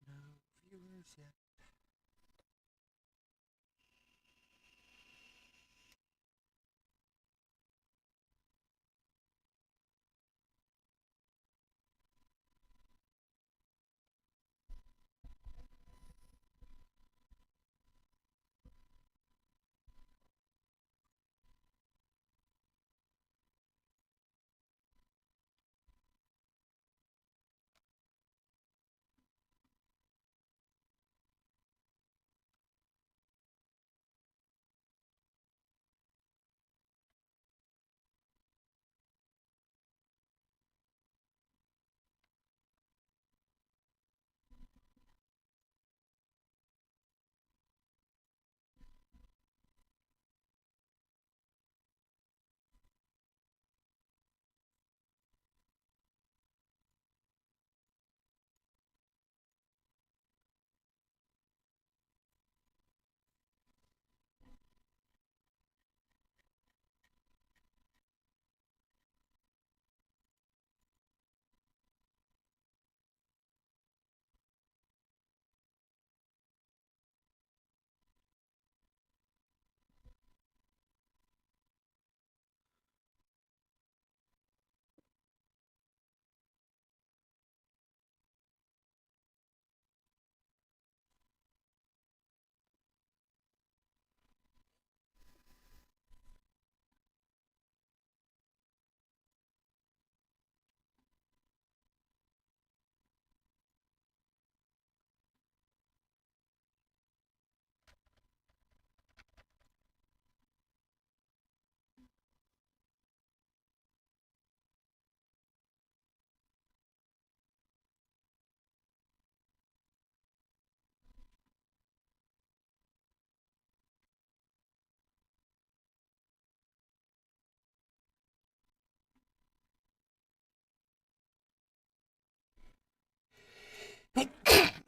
No viewers yet.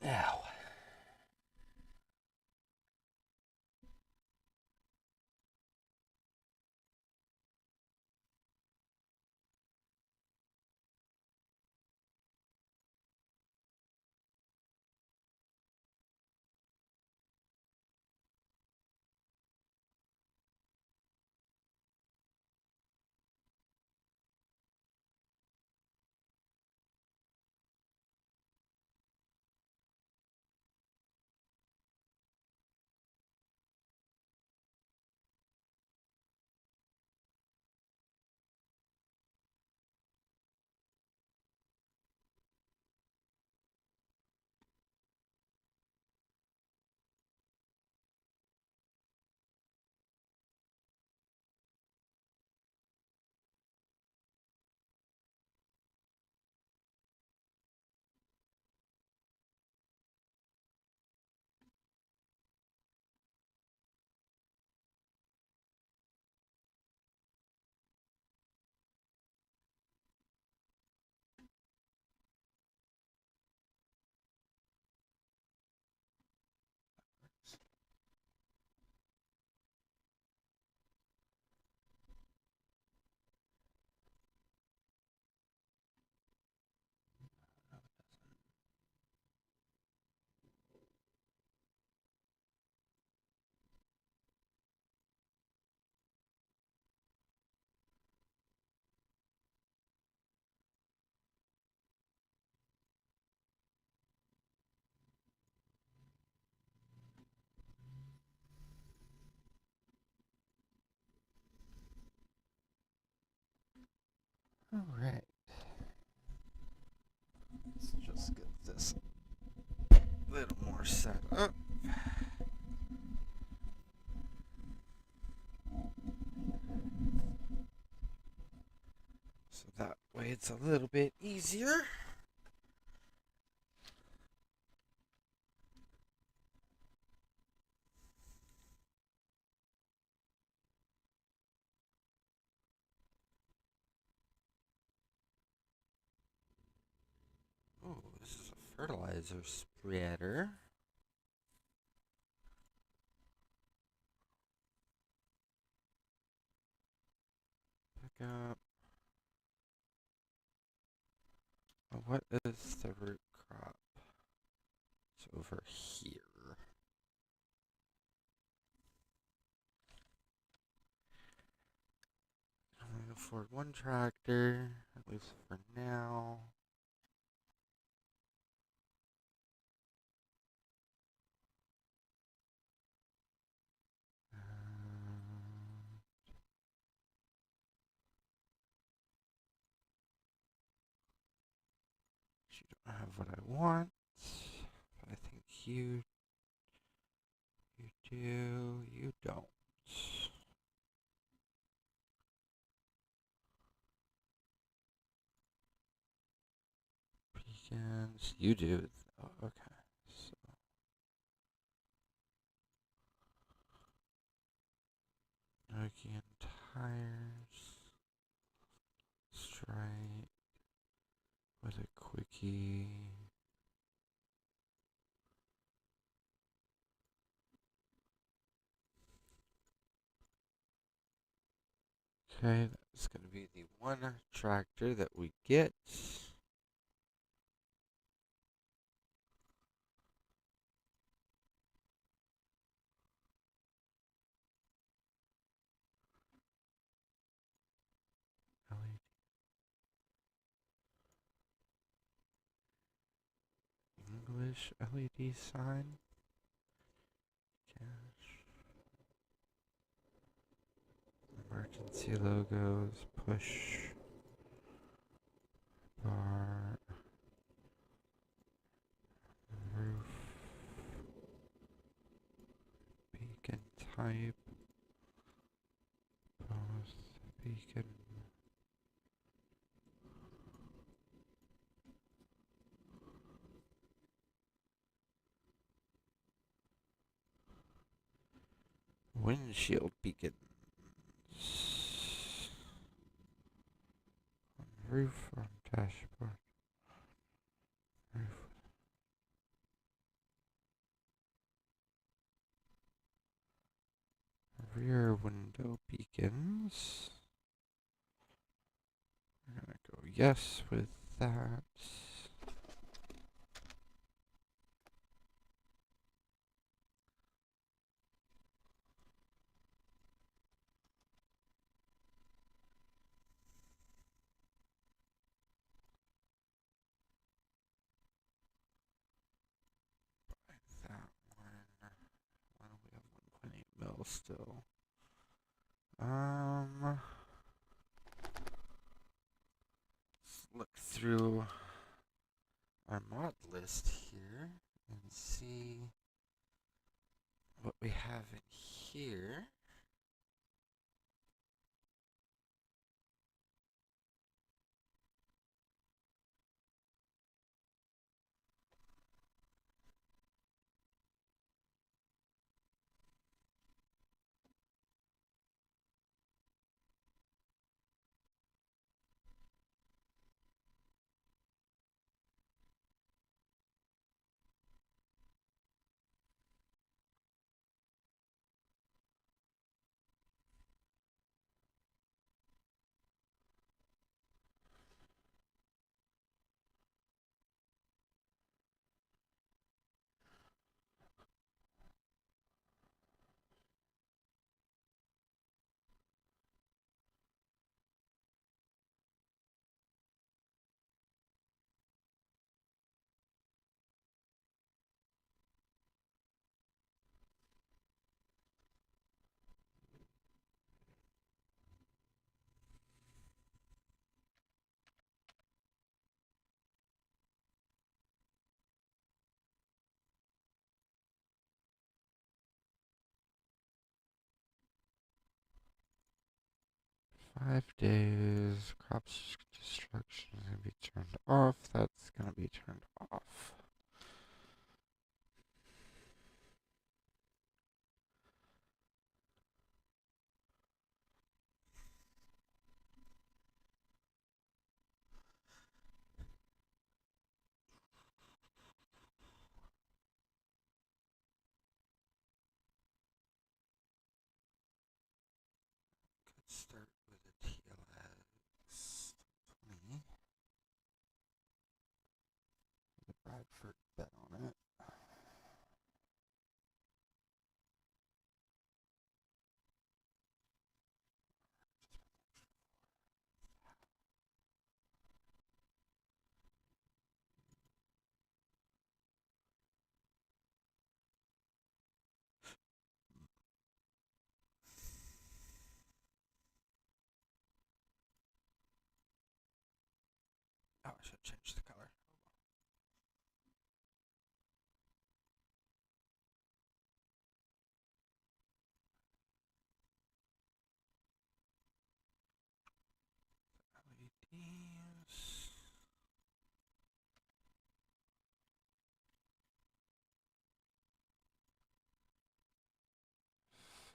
Ow. All right. Let's just get this a little more set up. So that way it's a little bit easier. Oh, this is a fertilizer spreader. up. What is the root crop? It's over here. I'm gonna afford one tractor, at least for now. You don't have what I want. But I think you do. You don't. Beacons. You do. Oh, okay. So. Nokian tires. Straight. With a quickie. Okay, that's going to be the one tractor that we get. English LED sign. Cash. Emergency logos. Push. Bar. Roof. Beacon type. Both. Beacon. Windshield beacons. On roof, on dashboard. Roof. Rear window beacons. We're gonna go yes with that. 1.8 mil still. Let's look through our mod list here and see what we have in here. Five days, crops destruction is going to be turned off. That's going to be turned off. Could start with a TLS. should change the color. LEDs.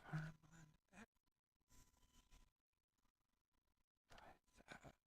Farmland X. Buy that.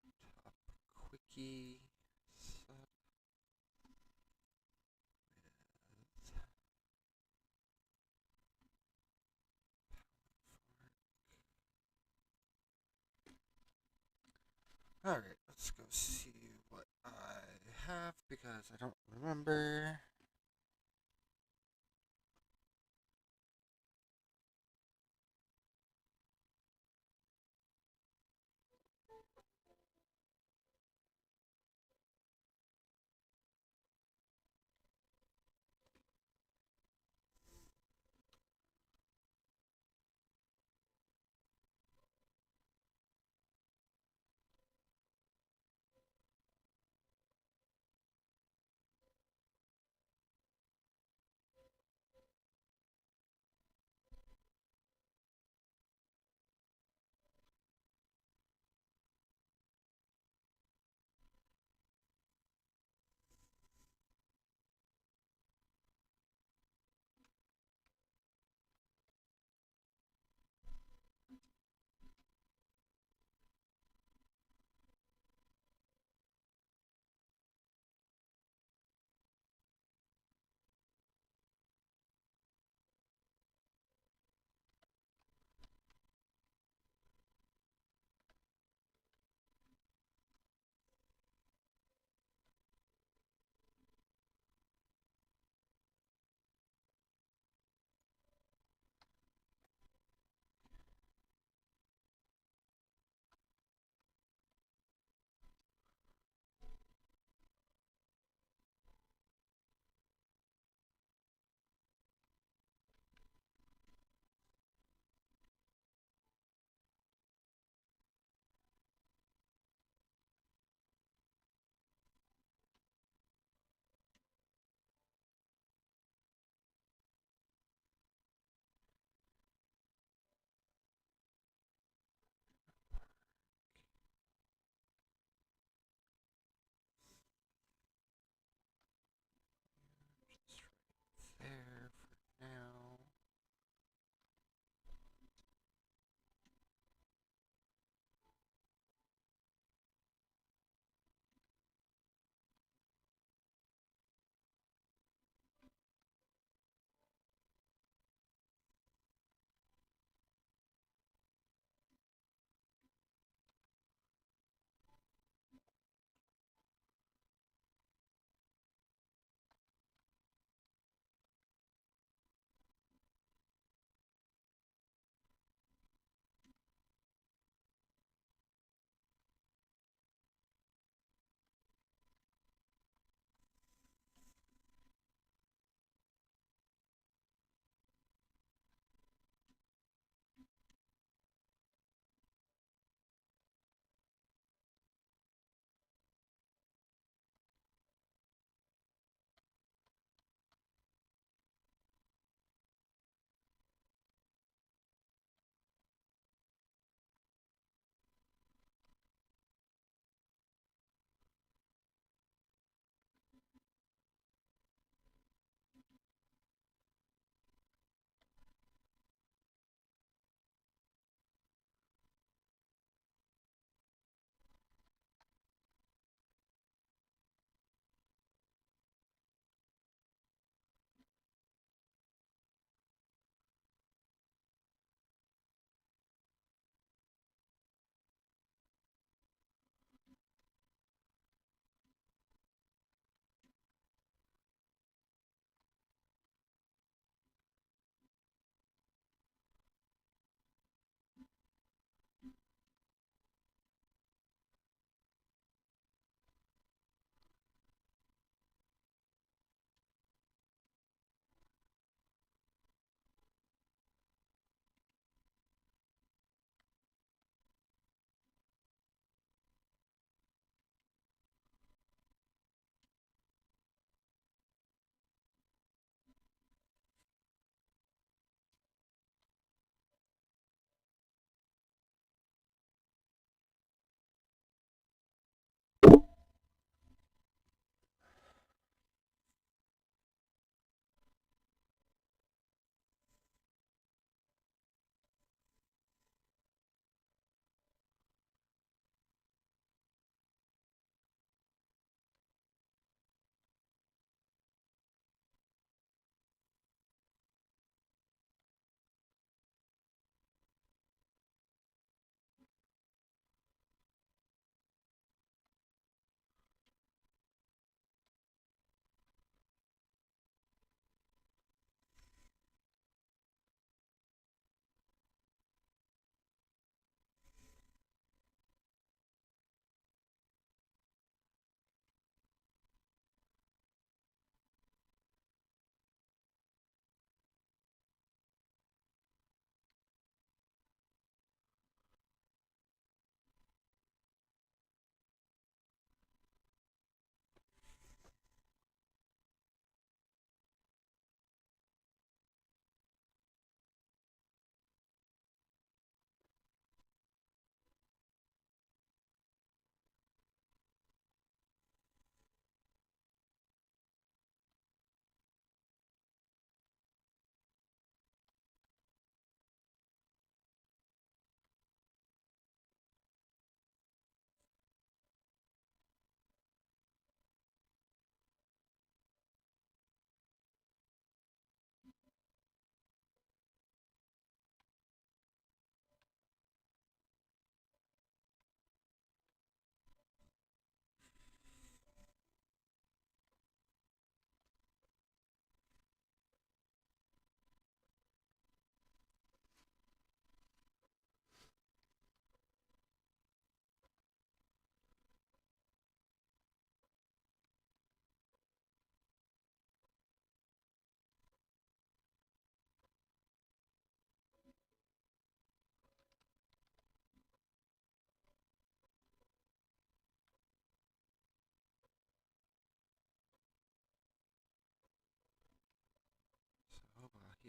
Need the top quickie sub with Alright, let's go see what I have because I don't remember.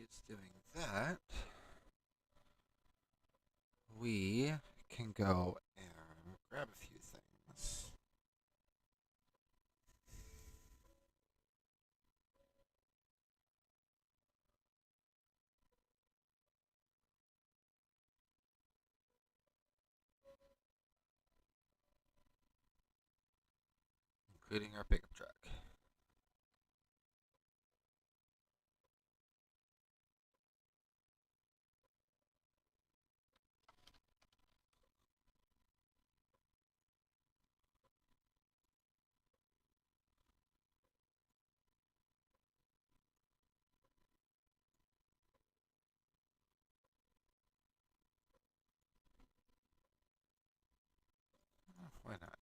he's doing that, we can go and grab a few things. Including our pickup truck. Why not?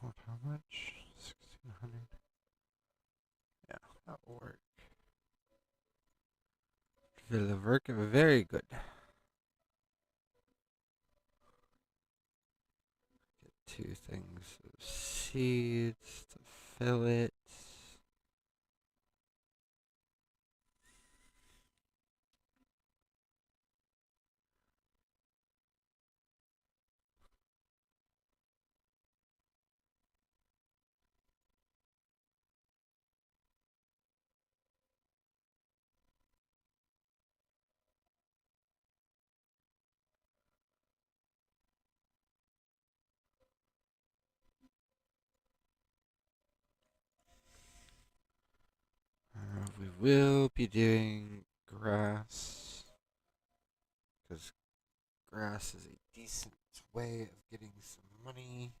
Hold how much? 1,600. Yeah, that will work. Will work very good. Get 2 things of seeds to fill it. We will be doing grass, because grass is a decent way of getting some money.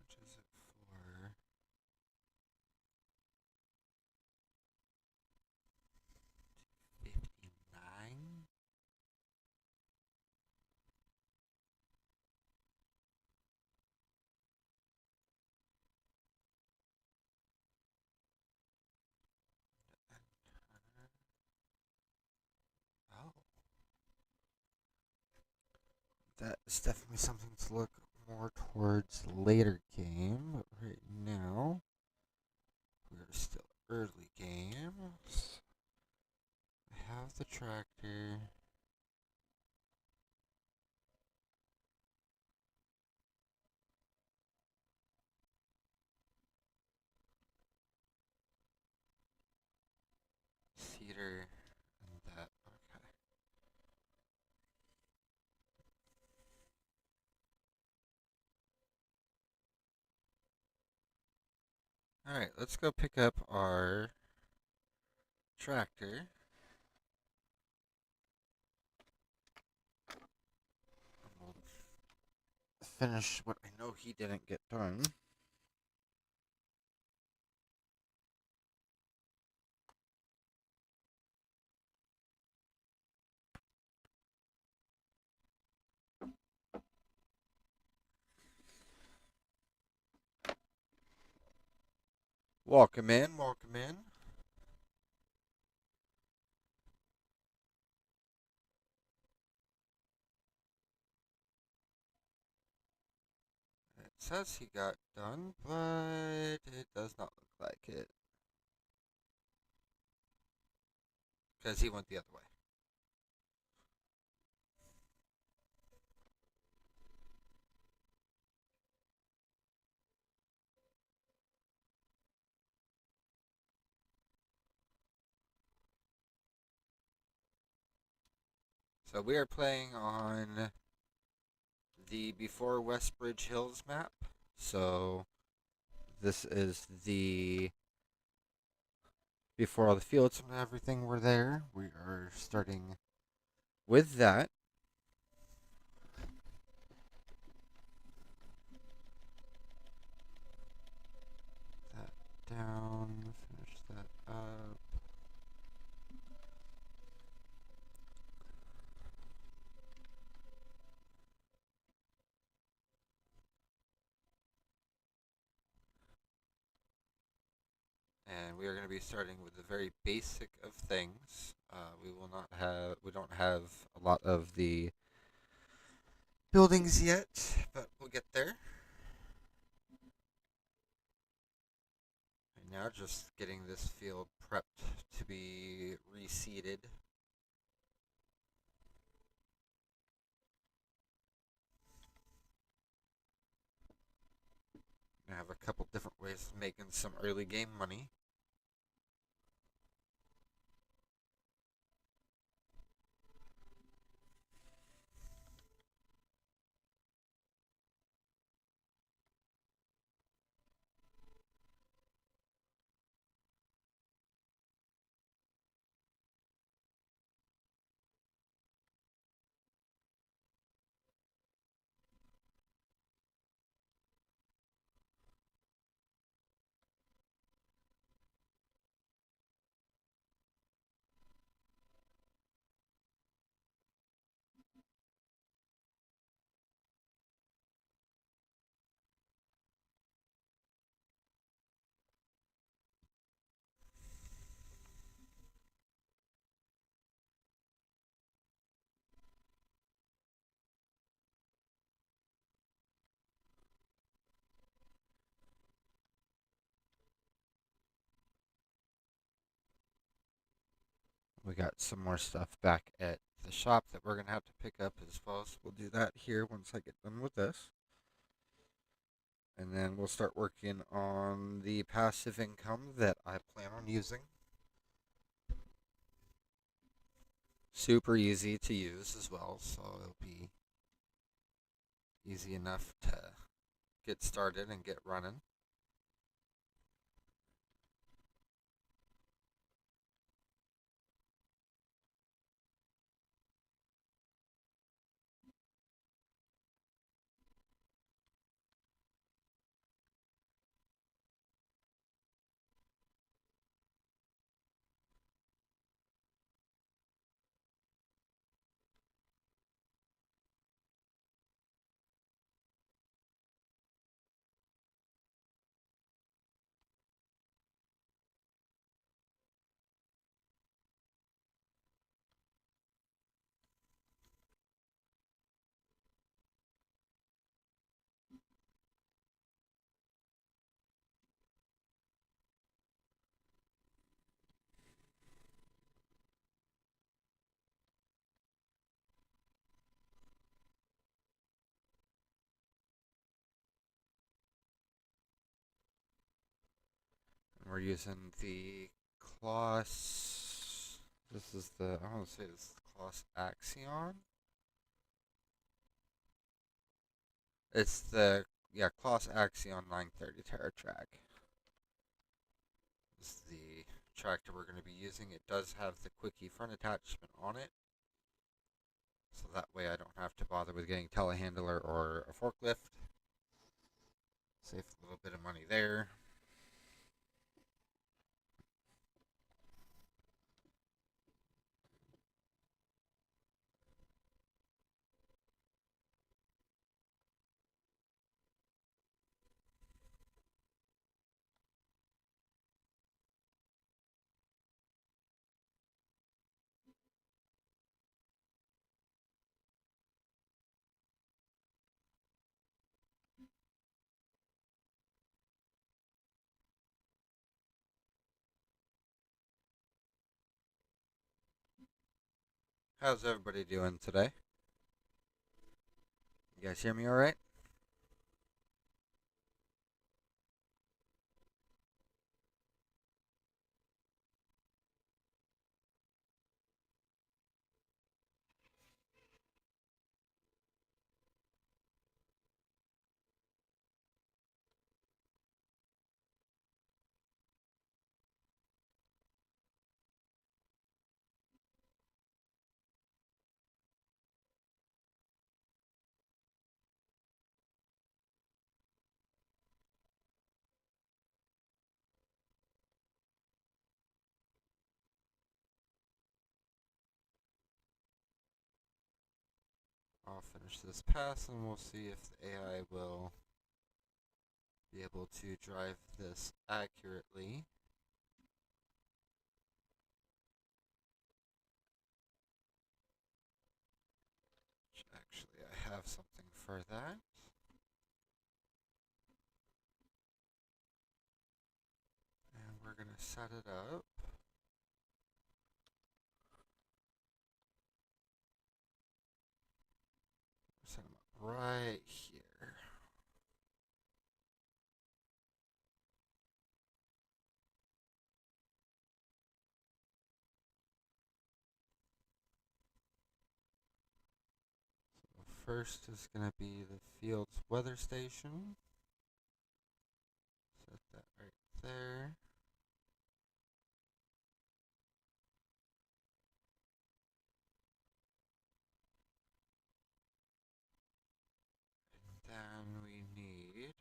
Which is it for? 59? Oh. That is definitely something to look more towards later game, but right now, we are still early games. I have the tractor. Theater and that. Okay. Alright, let's go pick up our tractor. And we'll finish what I know he didn't get done. Welcome in, welcome in. It says he got done, but it does not look like it. Because he went the other way. So we are playing on the Before Westbridge Hills map. So this is the before all the fields and everything were there. We are starting with that. That down, finish that up. And we are going to be starting with the very basic of things. We don't have a lot of the buildings yet, but we'll get there. And now just getting this field prepped to be reseeded. I have a couple different ways of making some early game money. We got some more stuff back at the shop that we're going to have to pick up as well. So we'll do that here once I get done with this. And then we'll start working on the passive income that I plan on using. Super easy to use as well, so it'll be easy enough to get started and get running. And we're using the Kloss. This is the, I want to say this is the Kloss Axion. It's the, yeah, Kloss Axion 930 TerraTrack. This is the tractor we're going to be using. It does have the quickie front attachment on it. So that way I don't have to bother with getting telehandler or a forklift. Save a little bit of money there. How's everybody doing today? You guys hear me alright? I'll finish this pass and we'll see if the AI will be able to drive this accurately. Which actually, I have something for that. And we're going to set it up. Set them up right here. So first is going to be the field's weather station. Set that right there. And then we need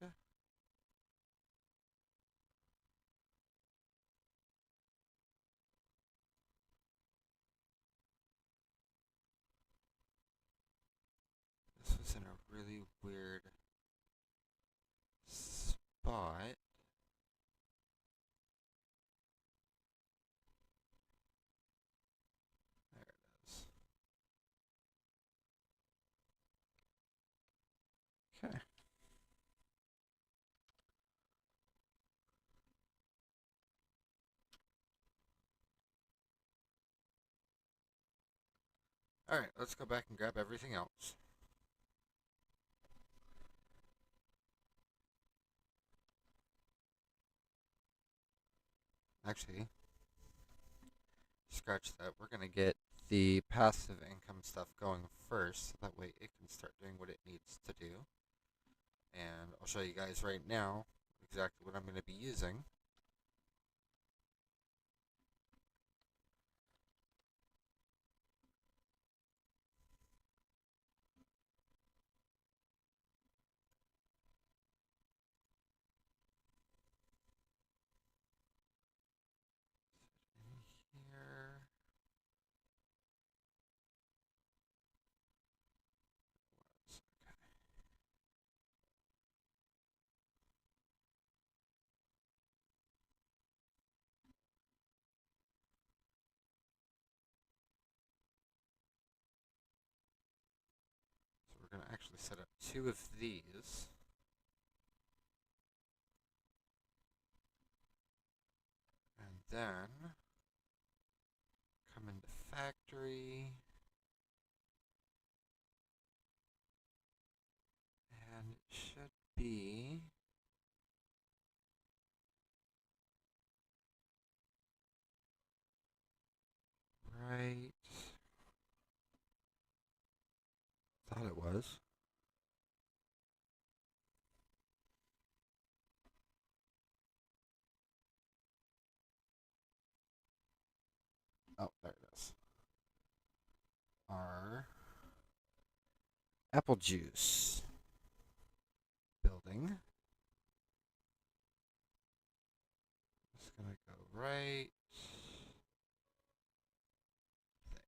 this was in a really weird spot. There it is. Okay. Alright, let's go back and grab everything else. Actually, scratch that. We're going to get the passive income stuff going first, so that way it can start doing what it needs to do. And I'll show you guys right now exactly what I'm going to be using. Here. Okay. So we're going to actually set up 2 of these. And then come into factory. And it should be right. Thought it was. Oh, there it is. Our apple juice building. Just gonna go right there.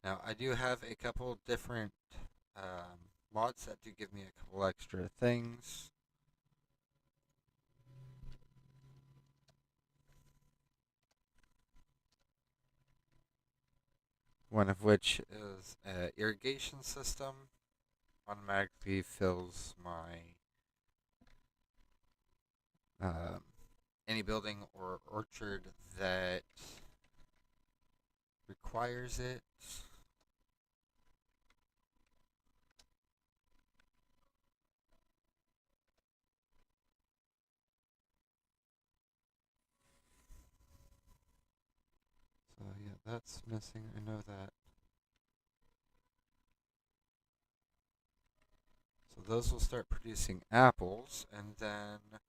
Now, I do have a couple different mods that do give me a couple extra things. One of which is an irrigation system. Automatically fills my any building or orchard that requires it. So yeah, that's missing. I know that. So those will start producing apples, and then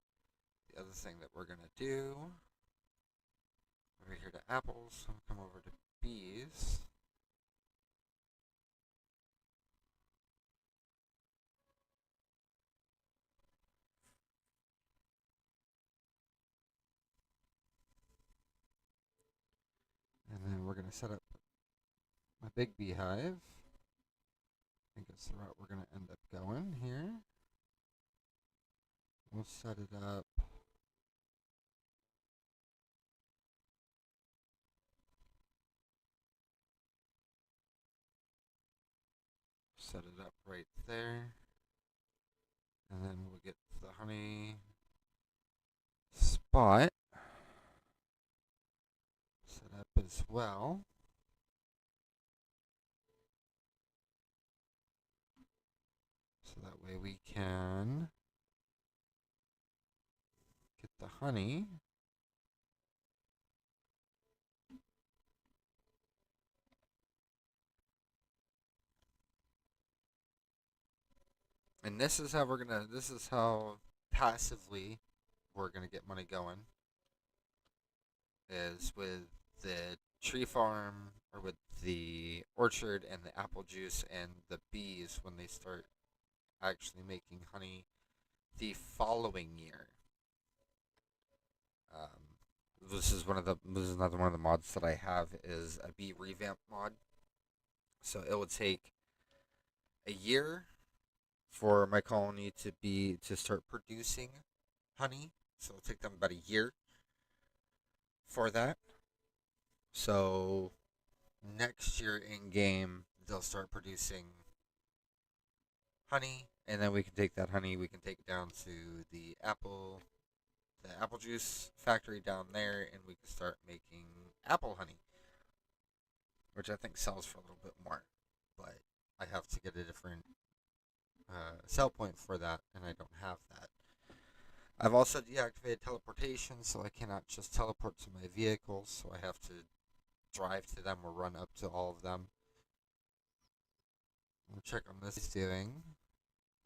the other thing that we're gonna do over here to apples, I'm gonna come over to bees. And then we're gonna set up my big beehive. I think it's the route we're going to end up going here. We'll set it up. Set it up right there. And then we'll get the honey spot set up as well. So that way we can get the honey. And this is how this is how passively we're gonna get money going. Is with the tree farm, or with the orchard and the apple juice and the bees when they start actually making honey the following year. This is another one of the mods that I have, is a bee revamp mod. So it would take a year for my colony to start producing honey. So it'll take them about a year for that. So next year in game they'll start producing honey, and then we can take that honey, we can take it down to the apple juice factory down there, and we can start making apple honey, which I think sells for a little bit more. But I have to get a different sell point for that, and I don't have that. I've also deactivated teleportation, so I cannot just teleport to my vehicles, so I have to drive to them or run up to all of them. We'll check on this he's doing.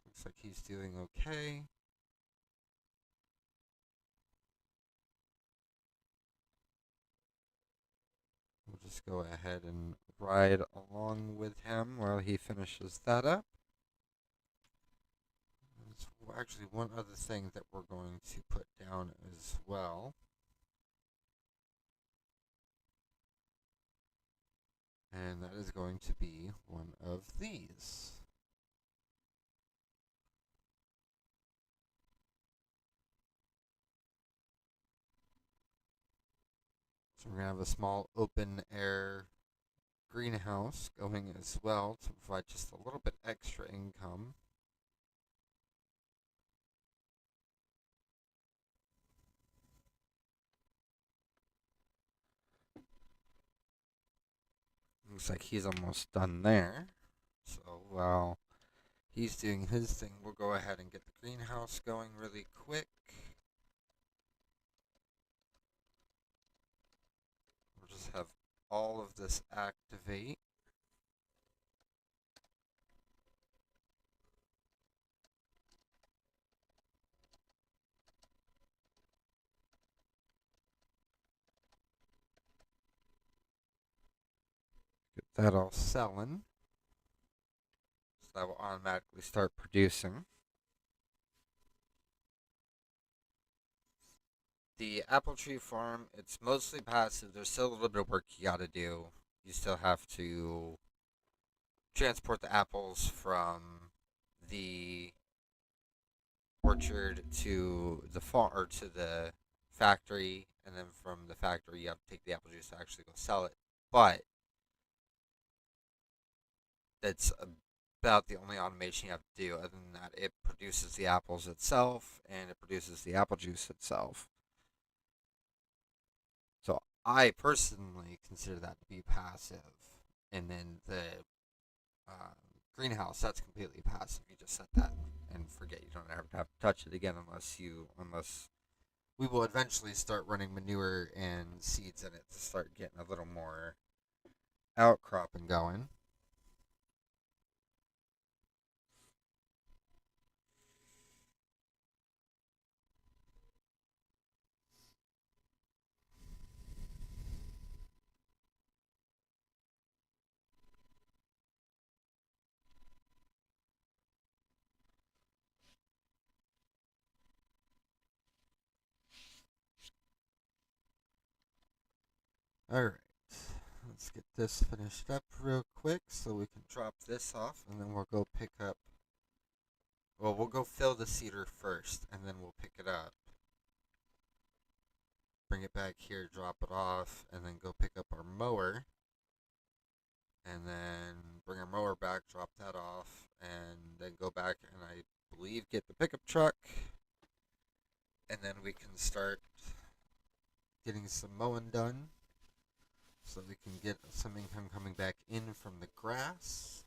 Looks like he's doing okay. We'll just go ahead and ride along with him while he finishes that up. There's actually one other thing that we're going to put down as well. And that is going to be one of these. So we're going to have a small open air greenhouse going as well to provide just a little bit extra income. Looks like he's almost done there. So while he's doing his thing, we'll go ahead and get the greenhouse going really quick. We'll just have all of this activate. Get that all selling. So that will automatically start producing. The apple tree farm, it's mostly passive. There's still a little bit of work you gotta do. You still have to transport the apples from the orchard to the farm, or to the factory, and then from the factory you have to take the apple juice to actually go sell it. But that's about the only automation you have to do. Other than that, it produces the apples itself, and it produces the apple juice itself. So I personally consider that to be passive. And then the greenhouse, that's completely passive. You just set that and forget. You don't ever have to touch it again unless we will eventually start running manure and seeds in it to start getting a little more outcropping going. Alright, let's get this finished up real quick so we can drop this off, and then we'll go pick up. Well, we'll go fill the seeder first, and then we'll pick it up. Bring it back here, drop it off, and then go pick up our mower. And then bring our mower back, drop that off, and then go back and I believe get the pickup truck. And then we can start getting some mowing done so we can get some income coming back in from the grass.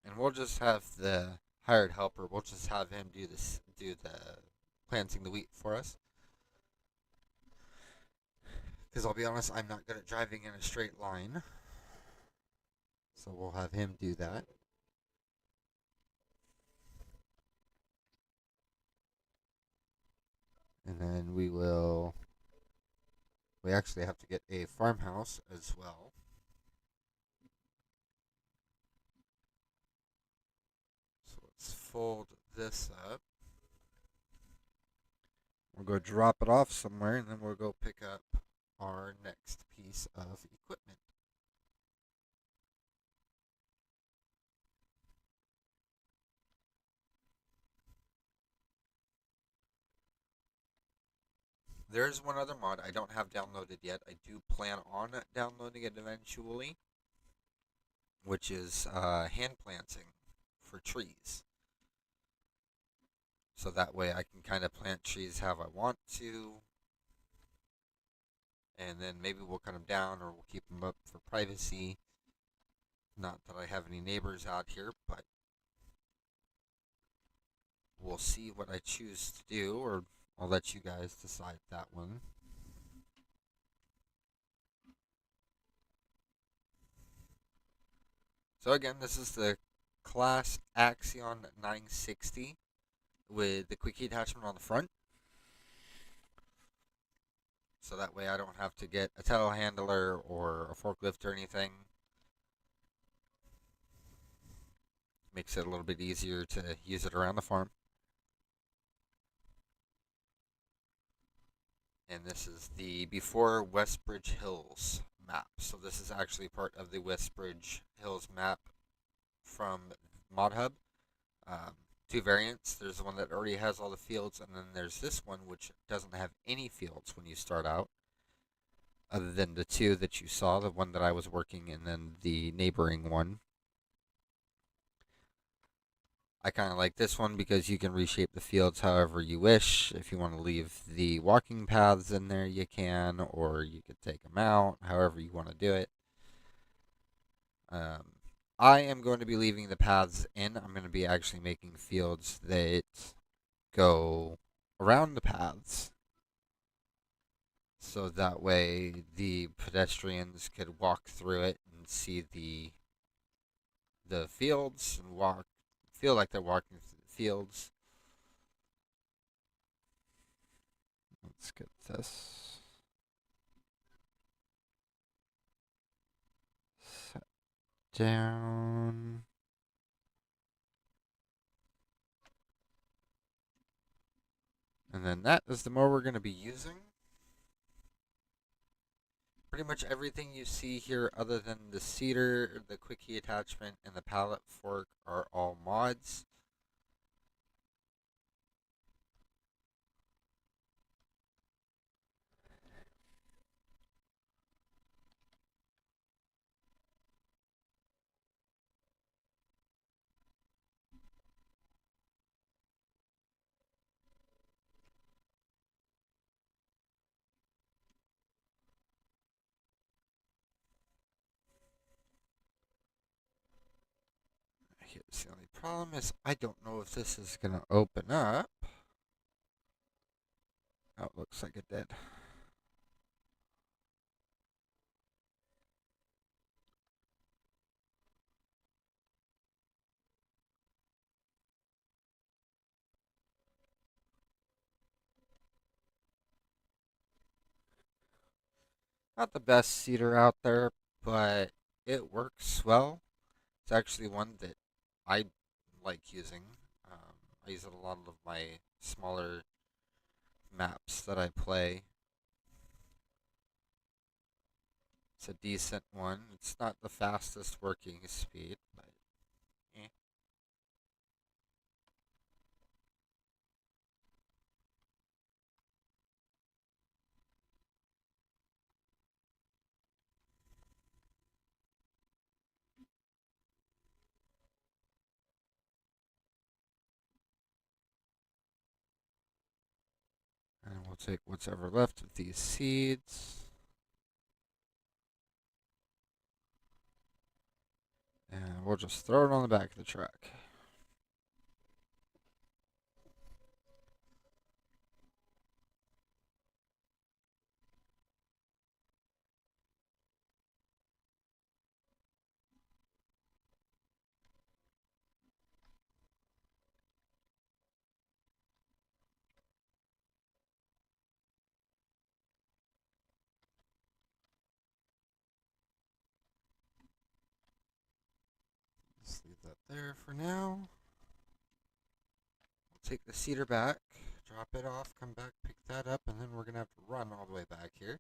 And we'll just have the hired helper. We'll just have him do the planting the wheat for us. Because I'll be honest, I'm not good at driving in a straight line. So we'll have him do that. And then we actually have to get a farmhouse as well. So let's fold this up. We'll go drop it off somewhere, and then we'll go pick up our next piece of equipment. There's one other mod I don't have downloaded yet. I do plan on downloading it eventually, which is hand planting for trees. So that way I can kind of plant trees how I want to. And then maybe we'll cut them down or we'll keep them up for privacy. Not that I have any neighbors out here, but we'll see what I choose to do, or I'll let you guys decide that one. So again, this is the Claas Axion 960 with the quickie attachment on the front. So that way I don't have to get a telehandler or a forklift or anything. Makes it a little bit easier to use it around the farm. And this is the before Westbridge Hills map. So this is actually part of the Westbridge Hills map from ModHub. Two variants. There's the one that already has all the fields, and then there's this one which doesn't have any fields when you start out, other than the two that you saw, the one that I was working and then the neighboring one. I kind of like this one because you can reshape the fields however you wish. If you want to leave the walking paths in there, you can, or you could take them out, however you want to do it. I am going to be leaving the paths in. I'm going to be actually making fields that go around the paths. So that way the pedestrians could walk through it and see the fields and feel like they're walking through the fields. Let's get this set down. And then that is the mower we're going to be using. Pretty much everything you see here other than the seeder, the quickie attachment, and the pallet fork are all mods. The only problem is I don't know if this is going to open up. Oh, it looks like it did. Not the best seeder out there, but it works well. It's actually one that I like using. I use it a lot of my smaller maps that I play. It's a decent one. It's not the fastest working speed, but eh. And we'll take what's ever left of these seeds. And we'll just throw it on the back of the truck. Just leave that there for now. We'll take the seeder back, drop it off, come back, pick that up, and then we're going to have to run all the way back here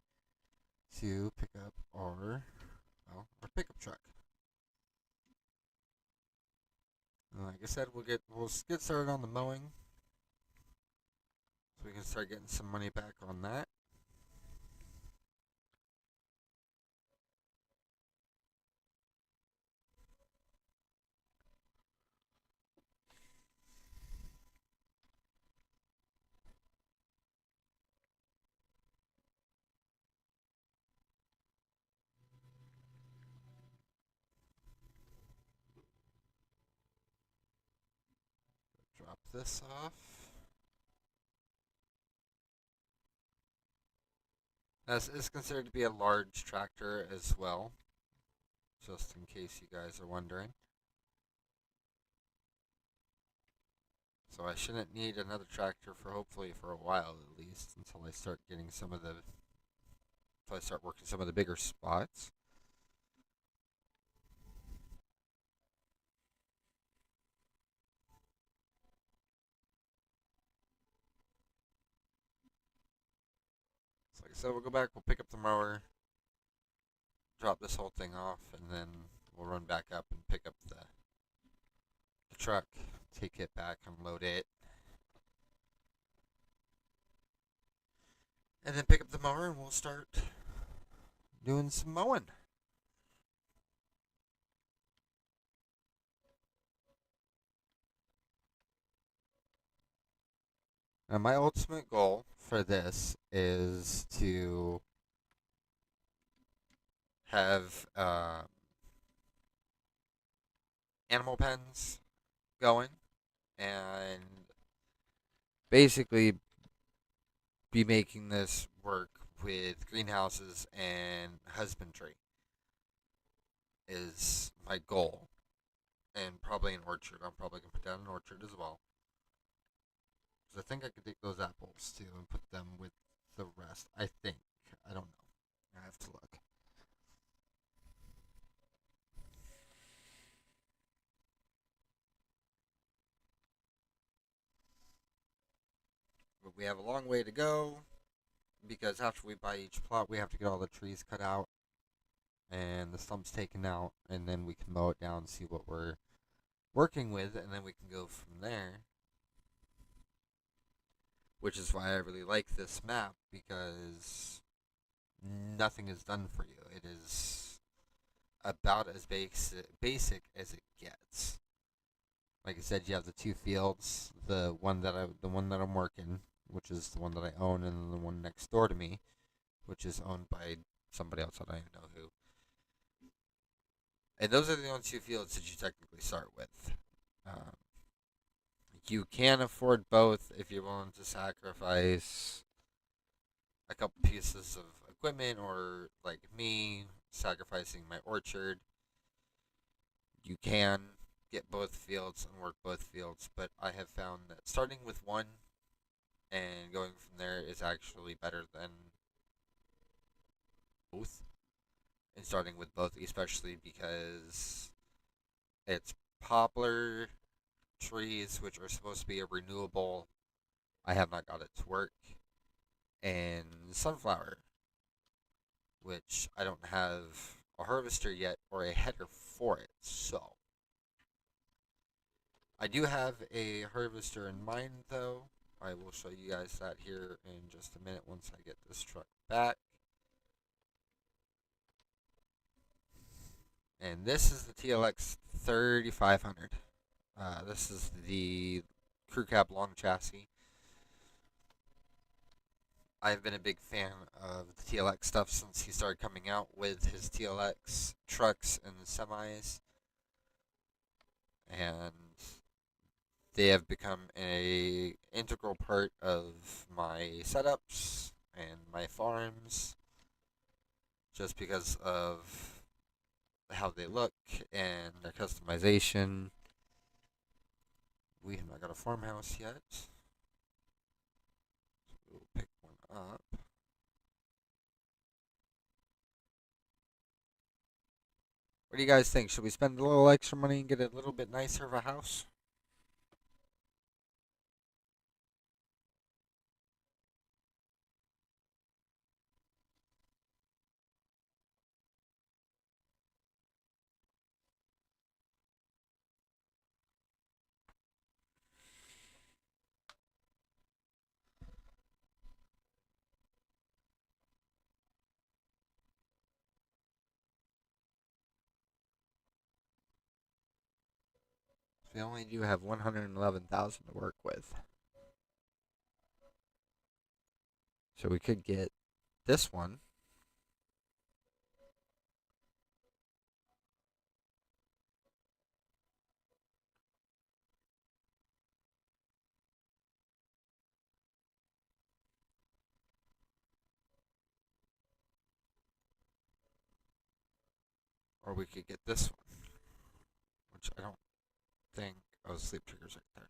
to pick up our pickup truck. Like I said, we'll get started on the mowing, so we can start getting some money back on that. Drop this off. This is considered to be a large tractor as well, just in case you guys are wondering. So I shouldn't need another tractor for hopefully for a while at least until I start getting until I start working some of the bigger spots. So like I said, we'll go back, we'll pick up the mower, drop this whole thing off, and then we'll run back up and pick up the truck, take it back, unload it, and then pick up the mower and we'll start doing some mowing. Now, my ultimate goal for this is to have animal pens going and basically be making this work with greenhouses and husbandry is my goal. And probably an orchard. I'm probably going to put down an orchard as well. Because I think I could take those apples too and put them with the rest. I think. I don't know. I have to look. But we have a long way to go because after we buy each plot, we have to get all the trees cut out and the stumps taken out, and then we can mow it down, see what we're working with, and then we can go from there. Which is why I really like this map, because nothing is done for you. It is about as basic as it gets. Like I said, you have the two fields, the one that I'm working, which is the one that I own, and then the one next door to me, which is owned by somebody else. I don't even know who. And those are the only two fields that you technically start with. Um, you can afford both if you're willing to sacrifice a couple pieces of equipment, or like me, sacrificing my orchard. You can get both fields and work both fields, but I have found that starting with one and going from there is actually better than both. And starting with both, especially because it's poplar trees, which are supposed to be a renewable. I have not got it to work. And sunflower, which I don't have a harvester yet or a header for it. So I do have a harvester in mind, though. I will show you guys that here in just a minute once I get this truck back. And this is the TLX 3500. This is the crew cab long chassis. I've been a big fan of the TLX stuff since he started coming out with his TLX trucks and semis. And they have become a integral part of my setups and my farms just because of how they look and their customization. We have not got a farmhouse yet. So we'll pick one up. What do you guys think? Should we spend a little extra money and get a little bit nicer of a house? We only do have 111,000 to work with. So we could get this one. Or we could get this one, which I don't think. Oh, sleep triggers right there.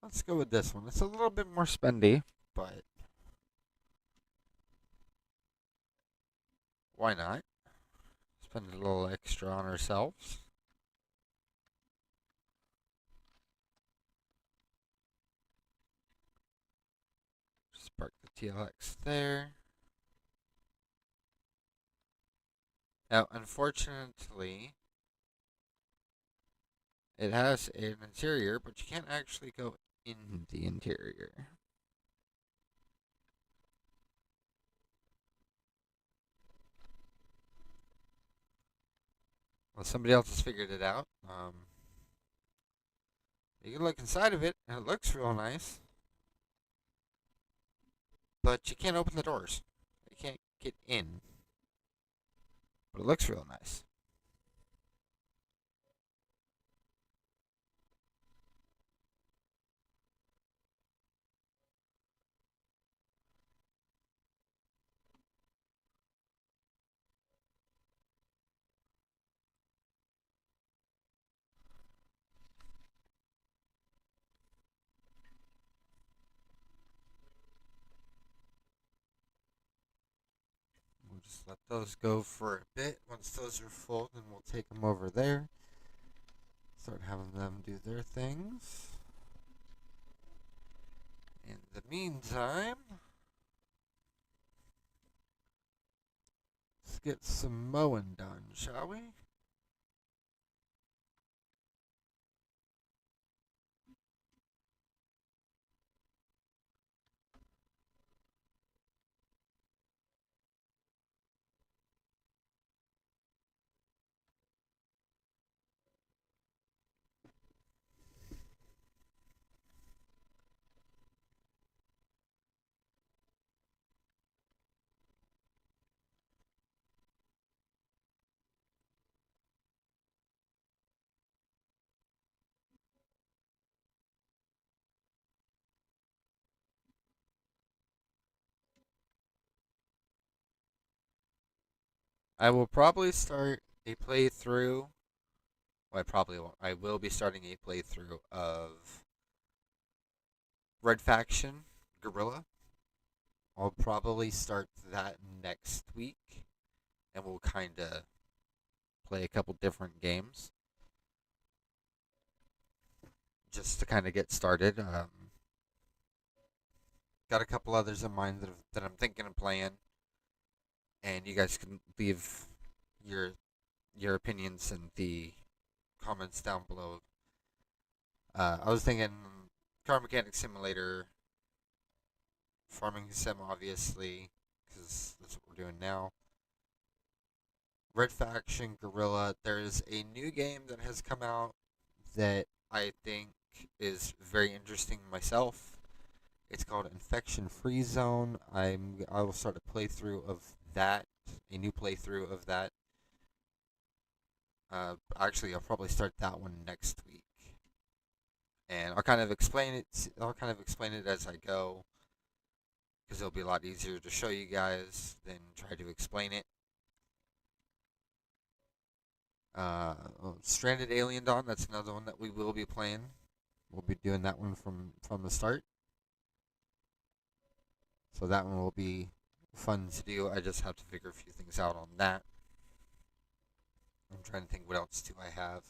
Let's go with this one. It's a little bit more spendy, but why not? Spend a little extra on ourselves. Just park the TLX there. Now, unfortunately, it has an interior, but you can't actually go in the interior. Well, somebody else has figured it out. You can look inside of it, and it looks real nice. But you can't open the doors. You can't get in. But it looks real nice. We'll just let those go for a bit. Once those are full, then we'll take them over there. start having them do their things. In the meantime, let's get some mowing done, shall we? I will probably start a playthrough. Well, I probably won't. I will be starting a playthrough of Red Faction Guerrilla. I'll probably start that next week, and we'll kind of play a couple different games just to kind of get started. Got a couple others in mind that I'm thinking of playing, and you guys can leave your opinions in the comments down below. I was thinking Car Mechanic Simulator, Farming Sim, obviously, because that's what we're doing now. Red Faction Guerrilla. There's a new game that has come out that I think is very interesting myself. It's called Infection Free Zone. I will start a playthrough of that, a new playthrough of that. Actually, I'll probably start that one next week, and I'll kind of explain it. I'll kind of explain it as I go, because it'll be a lot easier to show you guys than try to explain it. Stranded Alien Dawn. That's another one that we will be playing. We'll be doing that one from the start. So that one will be fun to do. I just have to figure a few things out on that. I'm trying to think what else do I have.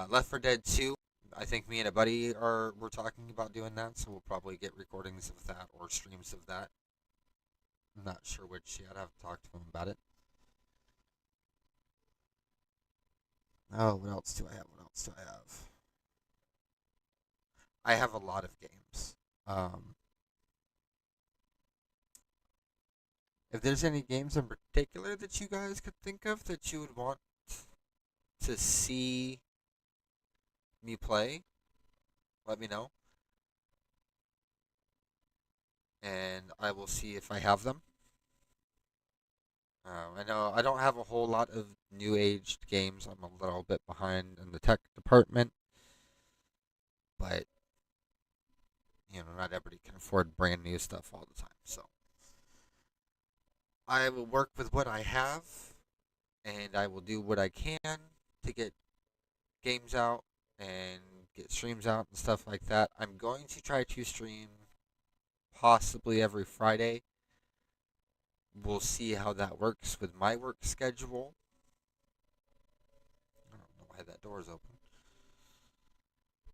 Left 4 Dead 2. I think me and a buddy we're talking about doing that, so we'll probably get recordings of that or streams of that. I'm not sure which yet. I have to talk to him about it. Oh, what else do I have? What else do I have? I have a lot of games. If there's any games in particular that you guys could think of that you would want to see me play, let me know. And I will see if I have them. I know I don't have a whole lot of new aged games. I'm a little bit behind in the tech department. But, not everybody can afford brand new stuff all the time. So, I will work with what I have, and I will do what I can to get games out and get streams out and stuff like that. I'm going to try to stream possibly every Friday. We'll see how that works with my work schedule. I don't know why that door is open.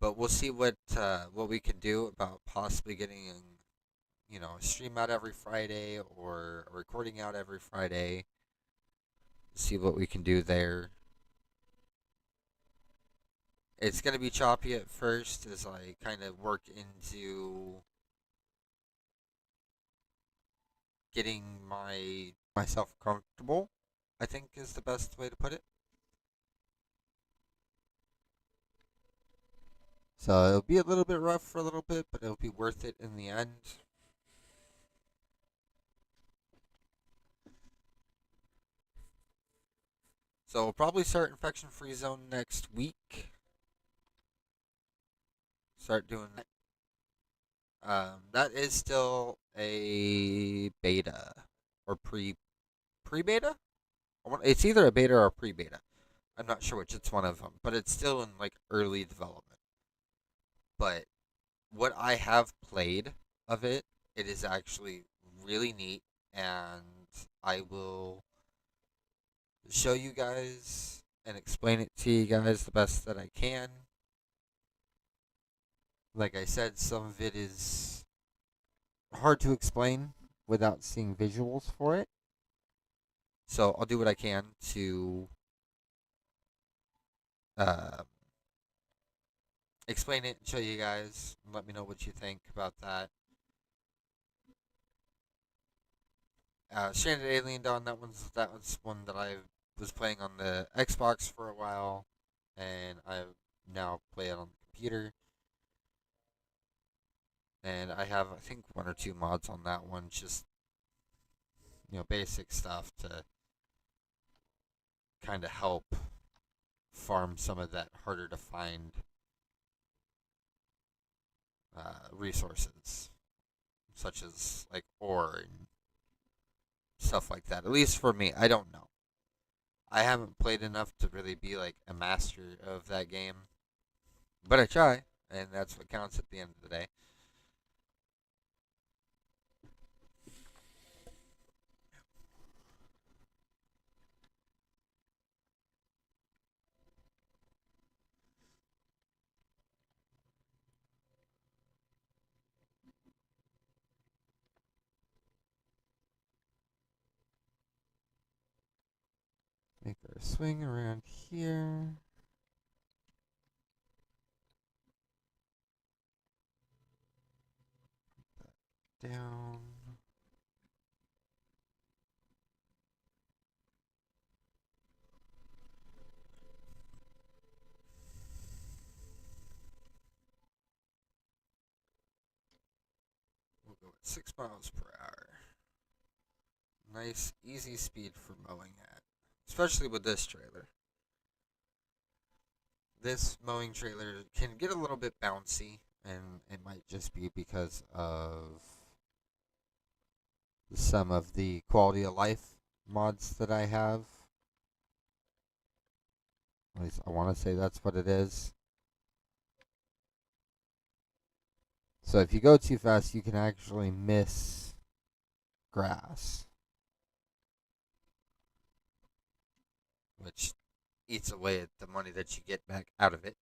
But we'll see what we can do about possibly getting a stream out every Friday or a recording out every Friday. See what we can do there. It's going to be choppy at first as I kind of work into getting myself comfortable, I think is the best way to put it. So it'll be a little bit rough for a little bit, but it'll be worth it in the end. So we'll probably start Infection Free Zone next week. Start doing that. That is still a beta or pre-beta. It's either a beta or a pre-beta. I'm not sure which. It's one of them, but it's still in like early development. But what I have played of it, it is actually really neat, and I will show you guys and explain it to you guys the best that I can. Like I said, some of it is hard to explain without seeing visuals for it. So I'll do what I can to uh, explain it and show you guys. And let me know what you think about that. Stranded Alien Dawn. That was one that I was playing on the Xbox for a while, and I now play it on the computer. And I have, I think, one or two mods on that one, just basic stuff to kind of help farm some of that harder to find resources, such as like ore and stuff like that. At least for me, I don't know. I haven't played enough to really be like a master of that game, but I try, and that's what counts at the end of the day. Make our swing around here. Down. We'll go at 6 miles per hour. Nice, easy speed for mowing at, especially with this trailer. This mowing trailer can get a little bit bouncy, and it might just be because of some of the quality of life mods that I have. At least I want to say that's what it is. So if you go too fast, you can actually miss grass, which eats away at the money that you get back out of it.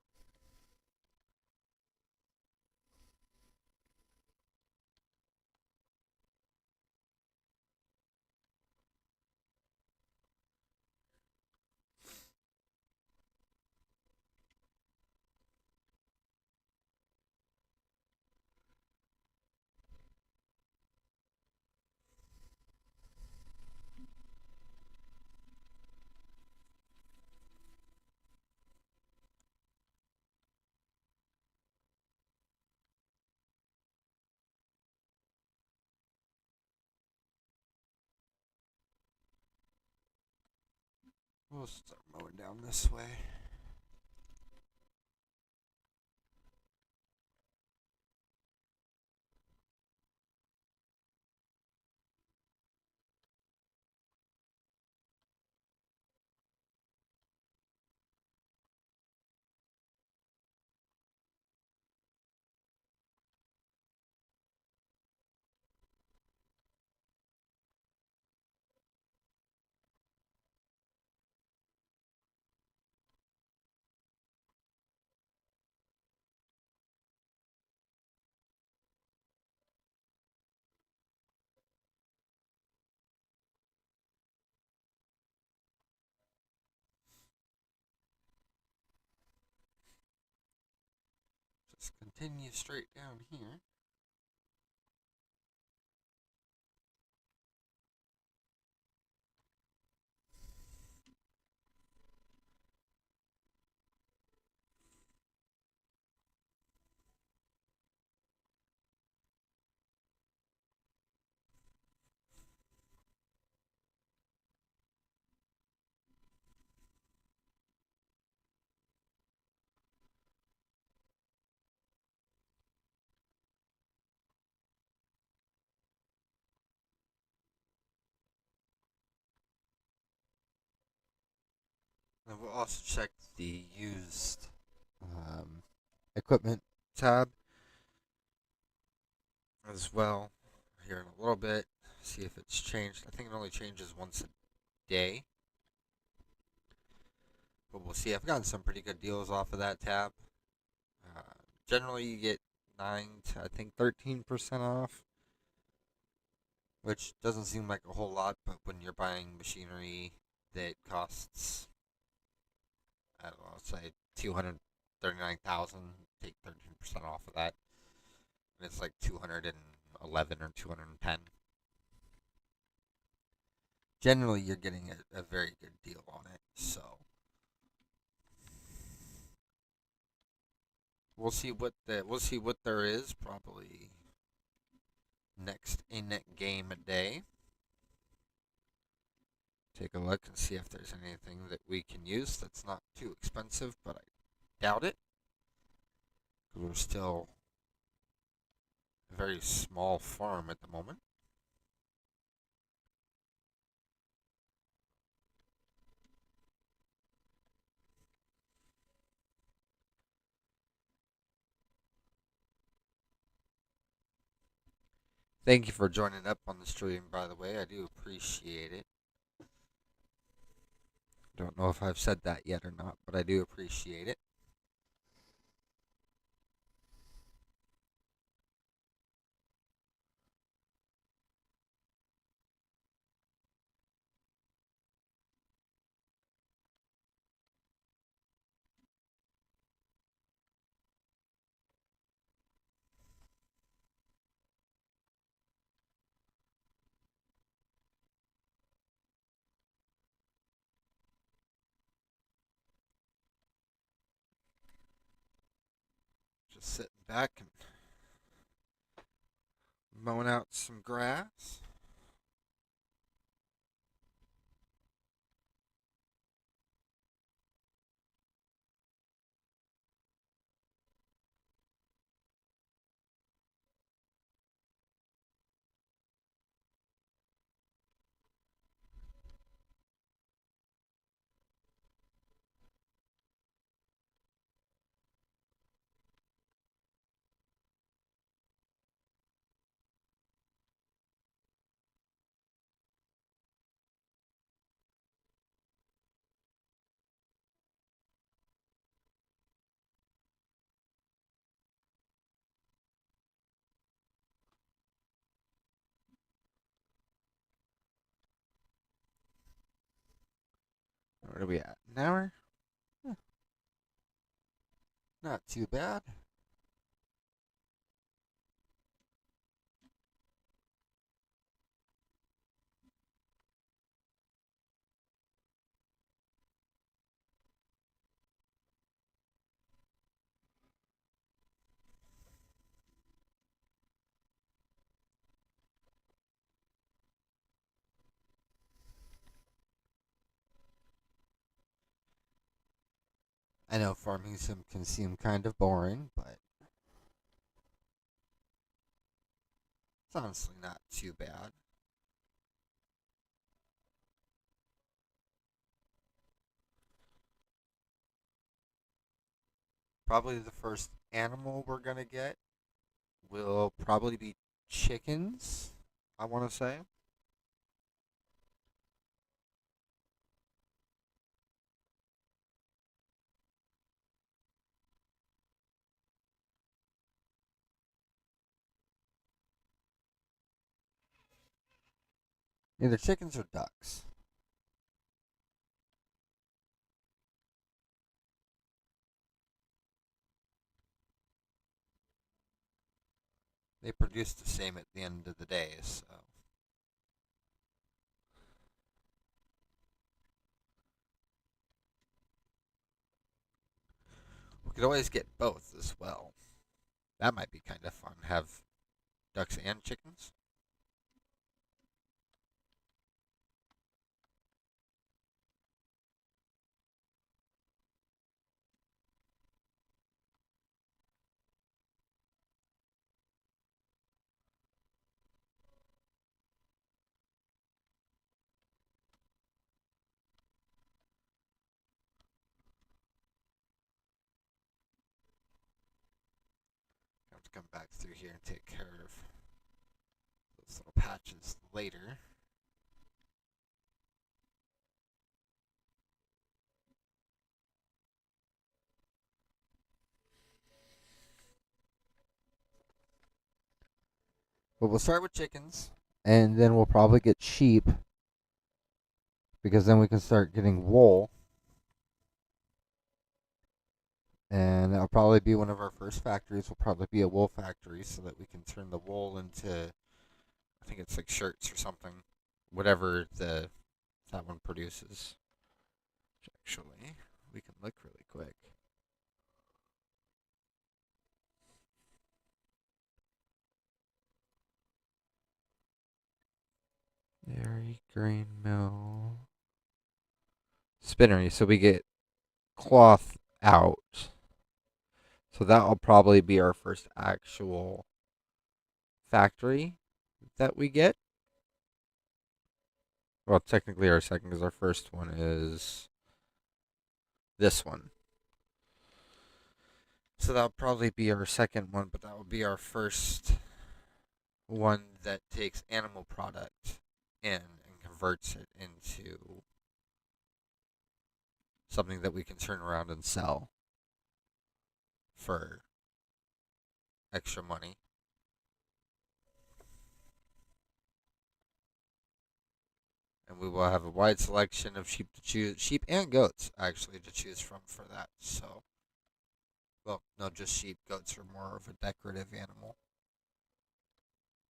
We'll start mowing down this way. Just continue straight down here. And we'll also check the used um, equipment tab as well here in a little bit. See if it's changed. I think it only changes once a day. But we'll see. I've gotten some pretty good deals off of that tab. Uh, Generally, you get 9 to I think 13% off, which doesn't seem like a whole lot, but when you're buying machinery that costs, I don't know, say 239,000, take 13% off of that, and it's like 211 or 210. Generally, you're getting a very good deal on it, so we'll see what there is probably next in game a day. Take a look and see if there's anything that we can use that's not too expensive, but I doubt it. Because we're still a very small farm at the moment. Thank you for joining up on the stream, by the way. I do appreciate it. Don't know if I've said that yet or not, but I do appreciate it. Just sitting back and mowing out some grass. Where are we at? An hour? Huh, not too bad. I know farming sim can seem kind of boring, but it's honestly not too bad. Probably the first animal we're gonna get will probably be chickens, I want to say. Either chickens or ducks. They produce the same at the end of the day, so we could always get both as well. That might be kind of fun. Have ducks and chickens. I have to come back through here and take care of those little patches later. But we'll start with chickens, and then we'll probably get sheep, because then we can start getting wool. And that'll probably be one of our first factories. Will probably be a wool factory, so that we can turn the wool into, I think it's like shirts or something, whatever that one produces. Actually, we can look really quick. Dairy, grain mill, spinnery. So we get cloth out. So that'll probably be our first actual factory that we get. Well, technically our second, because our first one is this one. So that'll probably be our second one, but that will be our first one that takes animal product in and converts it into something that we can turn around and sell for extra money. And we will have a wide selection of sheep and goats actually to choose from for that. So, well, no, just sheep. Goats are more of a decorative animal,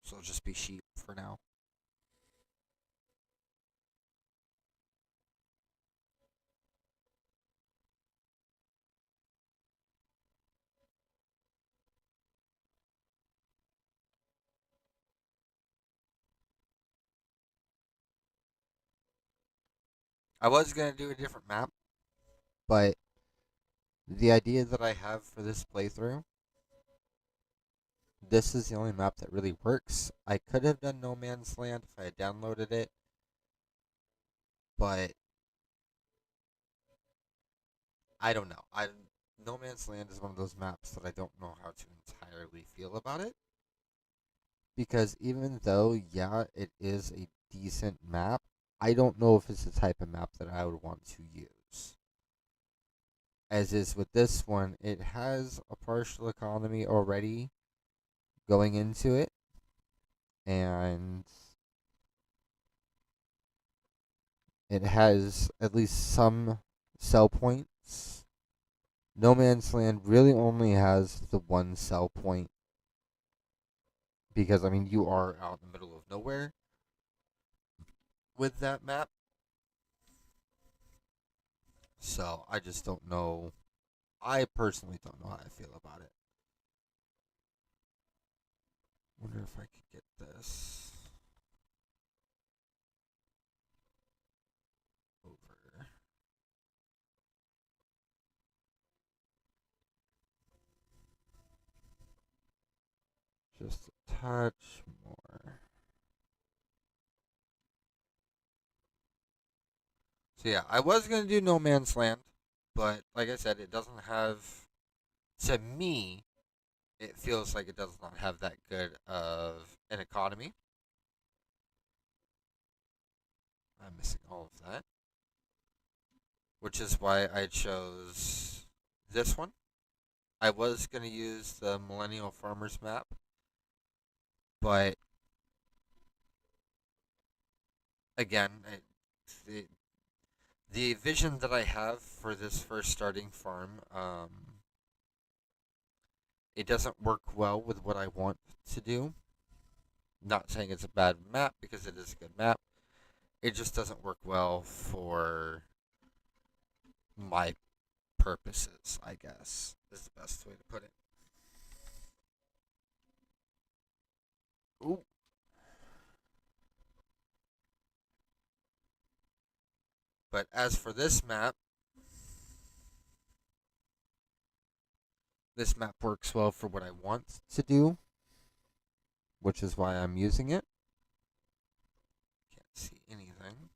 so it'll just be sheep for now. I was gonna do a different map, but the idea that I have for this playthrough, this is the only map that really works. I could have done No Man's Land if I had downloaded it, but I don't know. No Man's Land is one of those maps that I don't know how to entirely feel about it, because even though, yeah, it is a decent map, I don't know if it's the type of map that I would want to use. As is with this one, it has a partial economy already going into it, and it has at least some sell points. No Man's Land really only has the one sell point, because, I mean, you are out in the middle of nowhere with that map. So I just don't know. I personally don't know how I feel about it. Wonder if I could get this over just a touch more. So yeah, I was gonna do No Man's Land, but like I said, it doesn't have. To me, it feels like it does not have that good of an economy. I'm missing all of that, which is why I chose this one. I was gonna use the Millennial Farmers map, but again, the the vision that I have for this first starting farm, it doesn't work well with what I want to do. Not saying it's a bad map, because it is a good map. It just doesn't work well for my purposes, I guess, is the best way to put it. Ooh. But as for this map works well for what I want to do, which is why I'm using it. Can't see anything.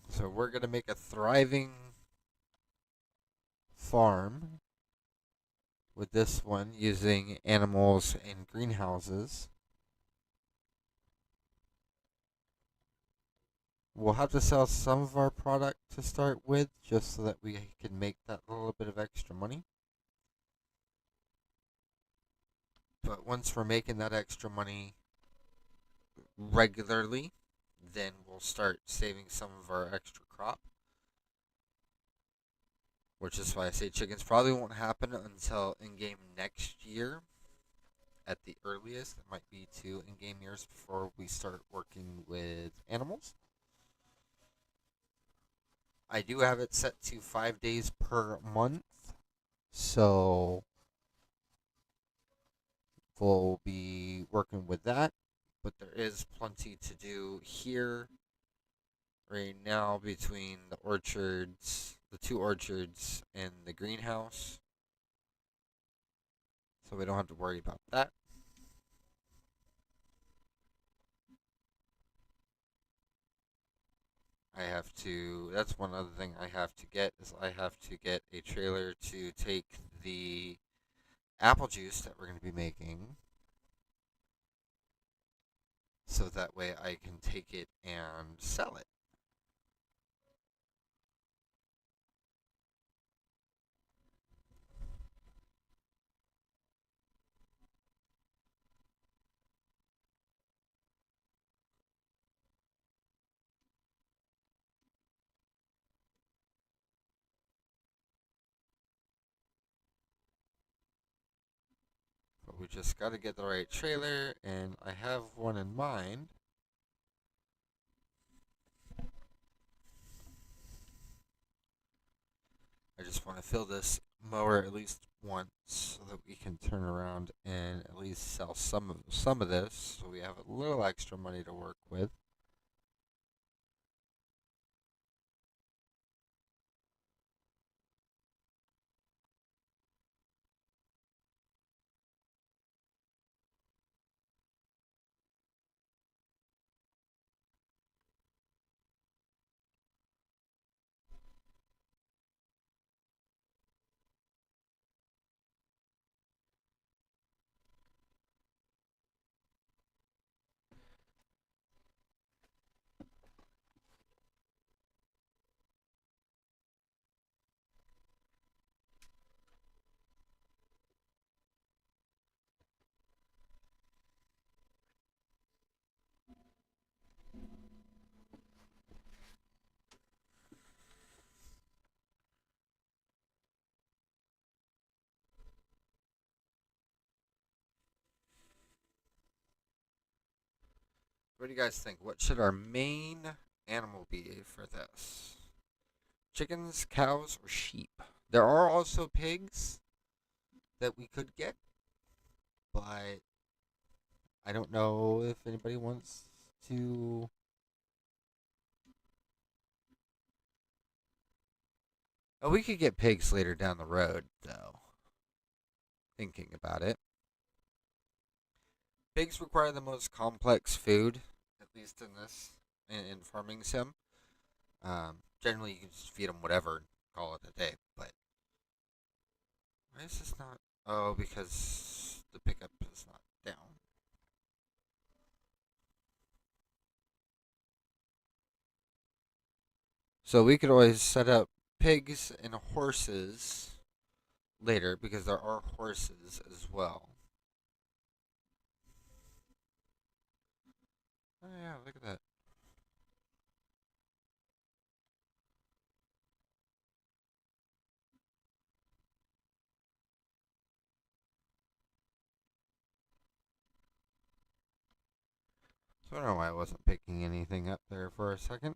So we're going to make a thriving farm with this one using animals and greenhouses. we'll have to sell some of our product to start with, just so that we can make that little bit of extra money. But once we're making that extra money regularly, then we'll start saving some of our extra crop. Which is why I say chickens probably won't happen until in game next year. At the earliest, it might be 2 in game years before we start working with animals. I do have it set to 5 days per month, so we'll be working with that. But there is plenty to do here right now between the orchards, the 2 orchards, and the greenhouse. So we don't have to worry about that. I have to. That's one other thing I have to get is I have to get a trailer to take the apple juice that we're going to be making, so that way I can take it and sell it. But we just got to get the right trailer, and I have one in mind. I just want to fill this mower at least once so that we can turn around and at least sell some of this, so we have a little extra money to work with. What do you guys think? What should our main animal be for this? Chickens, cows, or sheep? There are also pigs that we could get, but I don't know if anybody wants to. Oh, we could get pigs later down the road, though. Thinking about it, pigs require the most complex food, at least in this in farming sim. Generally, you can just feed them whatever and call it a day. But why is this not? Oh, because the pickup is not down. So we could always set up pigs and horses later because there are horses as well. Oh yeah, look at that. So I don't know why I wasn't picking anything up there for a second.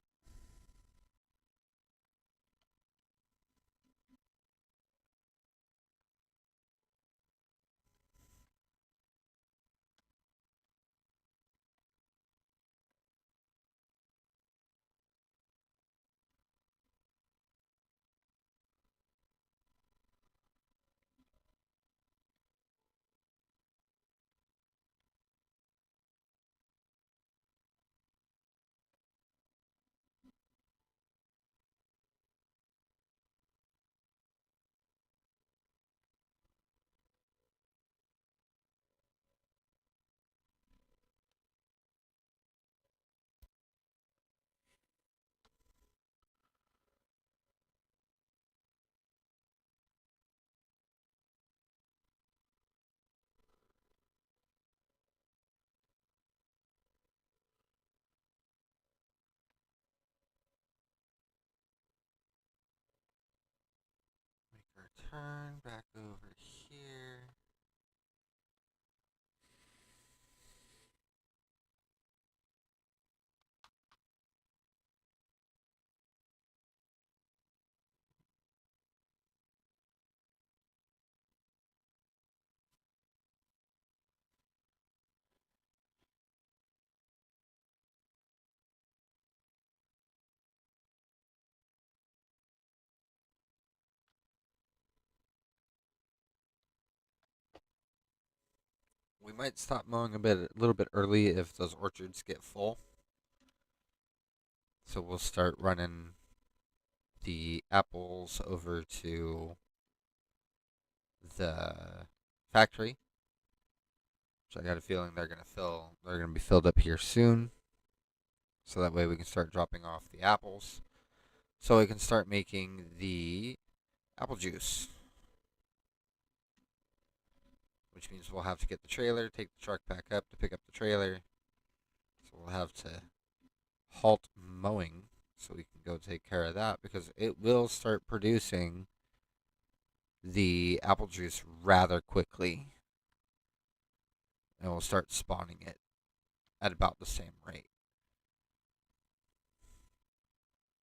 turn back over here. We might stop mowing a little bit early if those orchards get full. So we'll start running the apples over to the factory, which I got a feeling they're gonna be filled up here soon. So that way we can start dropping off the apples. So we can start making the apple juice. Which means we'll have to get the trailer, take the truck back up to pick up the trailer. So we'll have to halt mowing so we can go take care of that because it will start producing the apple juice rather quickly. And we'll start spawning it at about the same rate.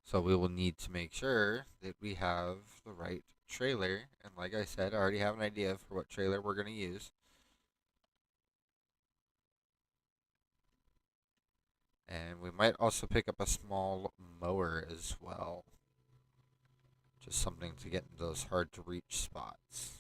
So we will need to make sure that we have the right trailer. And like I said, I already have an idea for what trailer we're going to use. And we might also pick up a small mower as well. Just something to get in those hard to reach spots.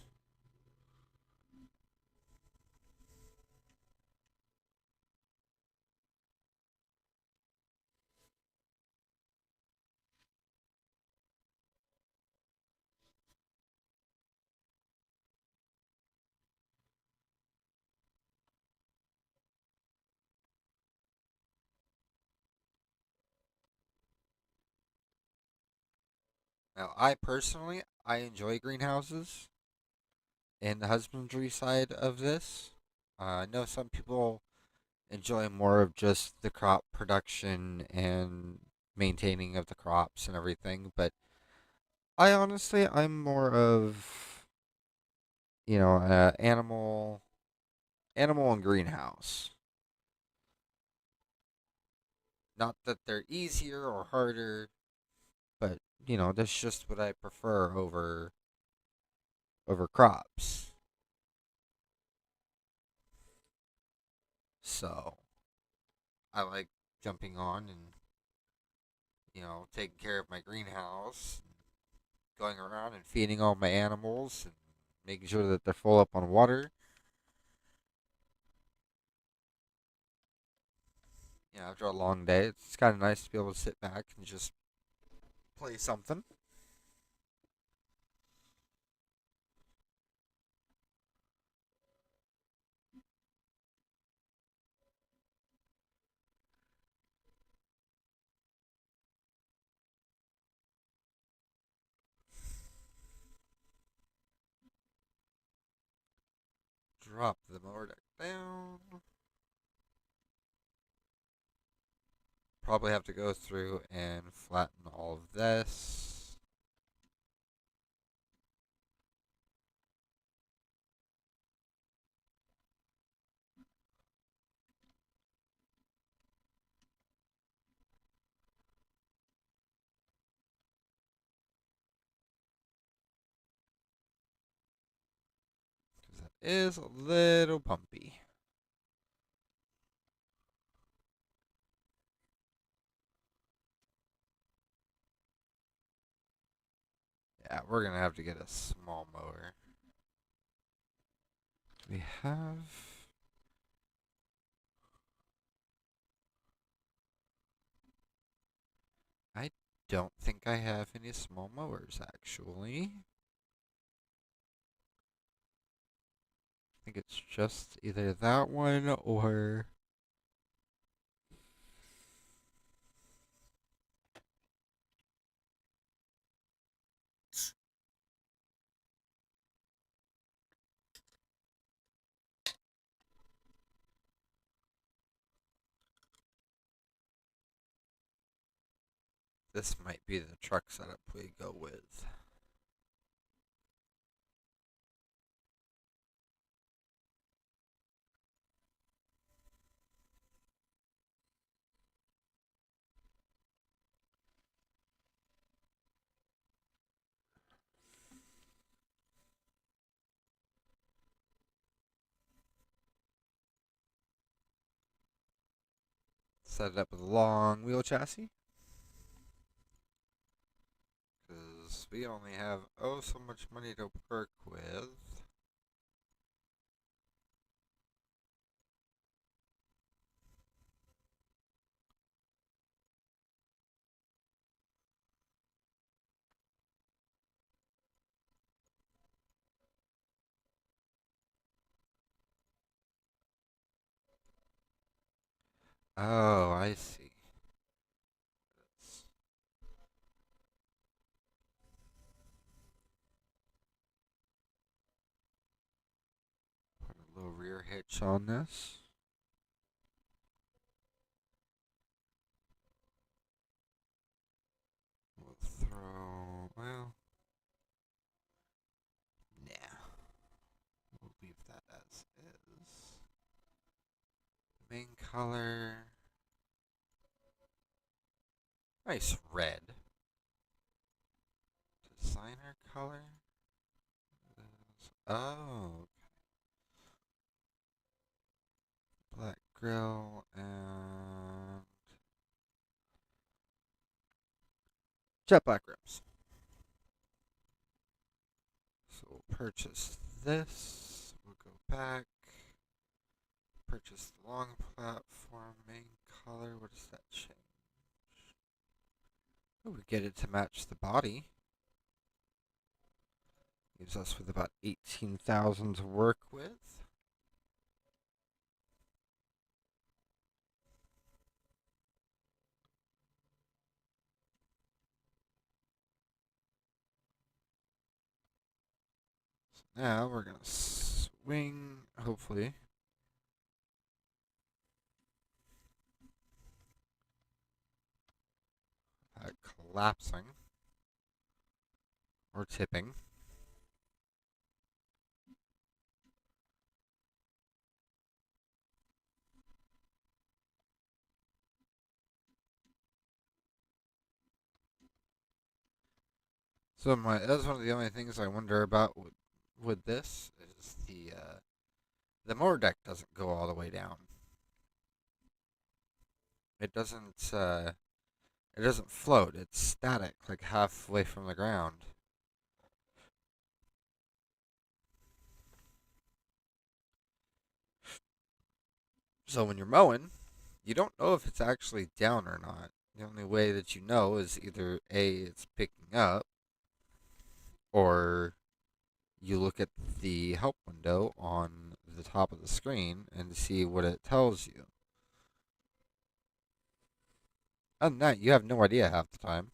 Now, I enjoy greenhouses and the husbandry side of this. I know some people enjoy more of just the crop production and maintaining of the crops and everything, but I'm more of animal and greenhouse. Not that they're easier or harder, but that's just what I prefer over crops. So I like jumping on and taking care of my greenhouse, going around and feeding all my animals and making sure that they're full up on water. After a long day, it's kind of nice to be able to sit back and just play something. Drop the mower deck down. Probably have to go through and flatten all of this. Because that is a little bumpy. Yeah, we're going to have to get a small mower. We have... I don't think I have any small mowers, actually. I think it's just either that one or... This might be the truck setup we go with. set it up with a long wheel chassis. Because we only have so much money to work with. Oh, I see. Let's put a little rear hitch on this. We'll throw, well, nah. We'll leave that as is. Main color. Nice red. Designer color. Oh, black grill and jet black rims. So we'll purchase this. We'll go back. Purchase the long platform main color. What does that change? Oh, we get it to match the body. Leaves us with about 18,000 to work with. So now we're gonna swing, hopefully. Collapsing or tipping. So that's one of the only things I wonder about with this is the motor deck doesn't go all the way down. It doesn't float. It's static, like halfway from the ground. So when you're mowing, you don't know if it's actually down or not. The only way that you know is either A, it's picking up, or you look at the help window on the top of the screen and see what it tells you. Other than that, you have no idea half the time.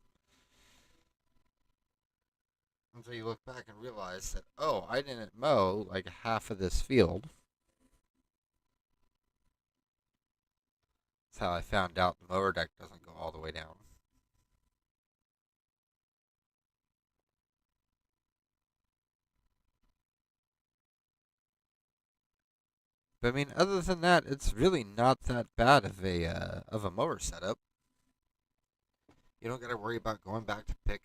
Until you look back and realize that, oh, I didn't mow like half of this field. That's how I found out the mower deck doesn't go all the way down. But I mean, other than that, it's really not that bad of a mower setup. You don't got to worry about going back to pick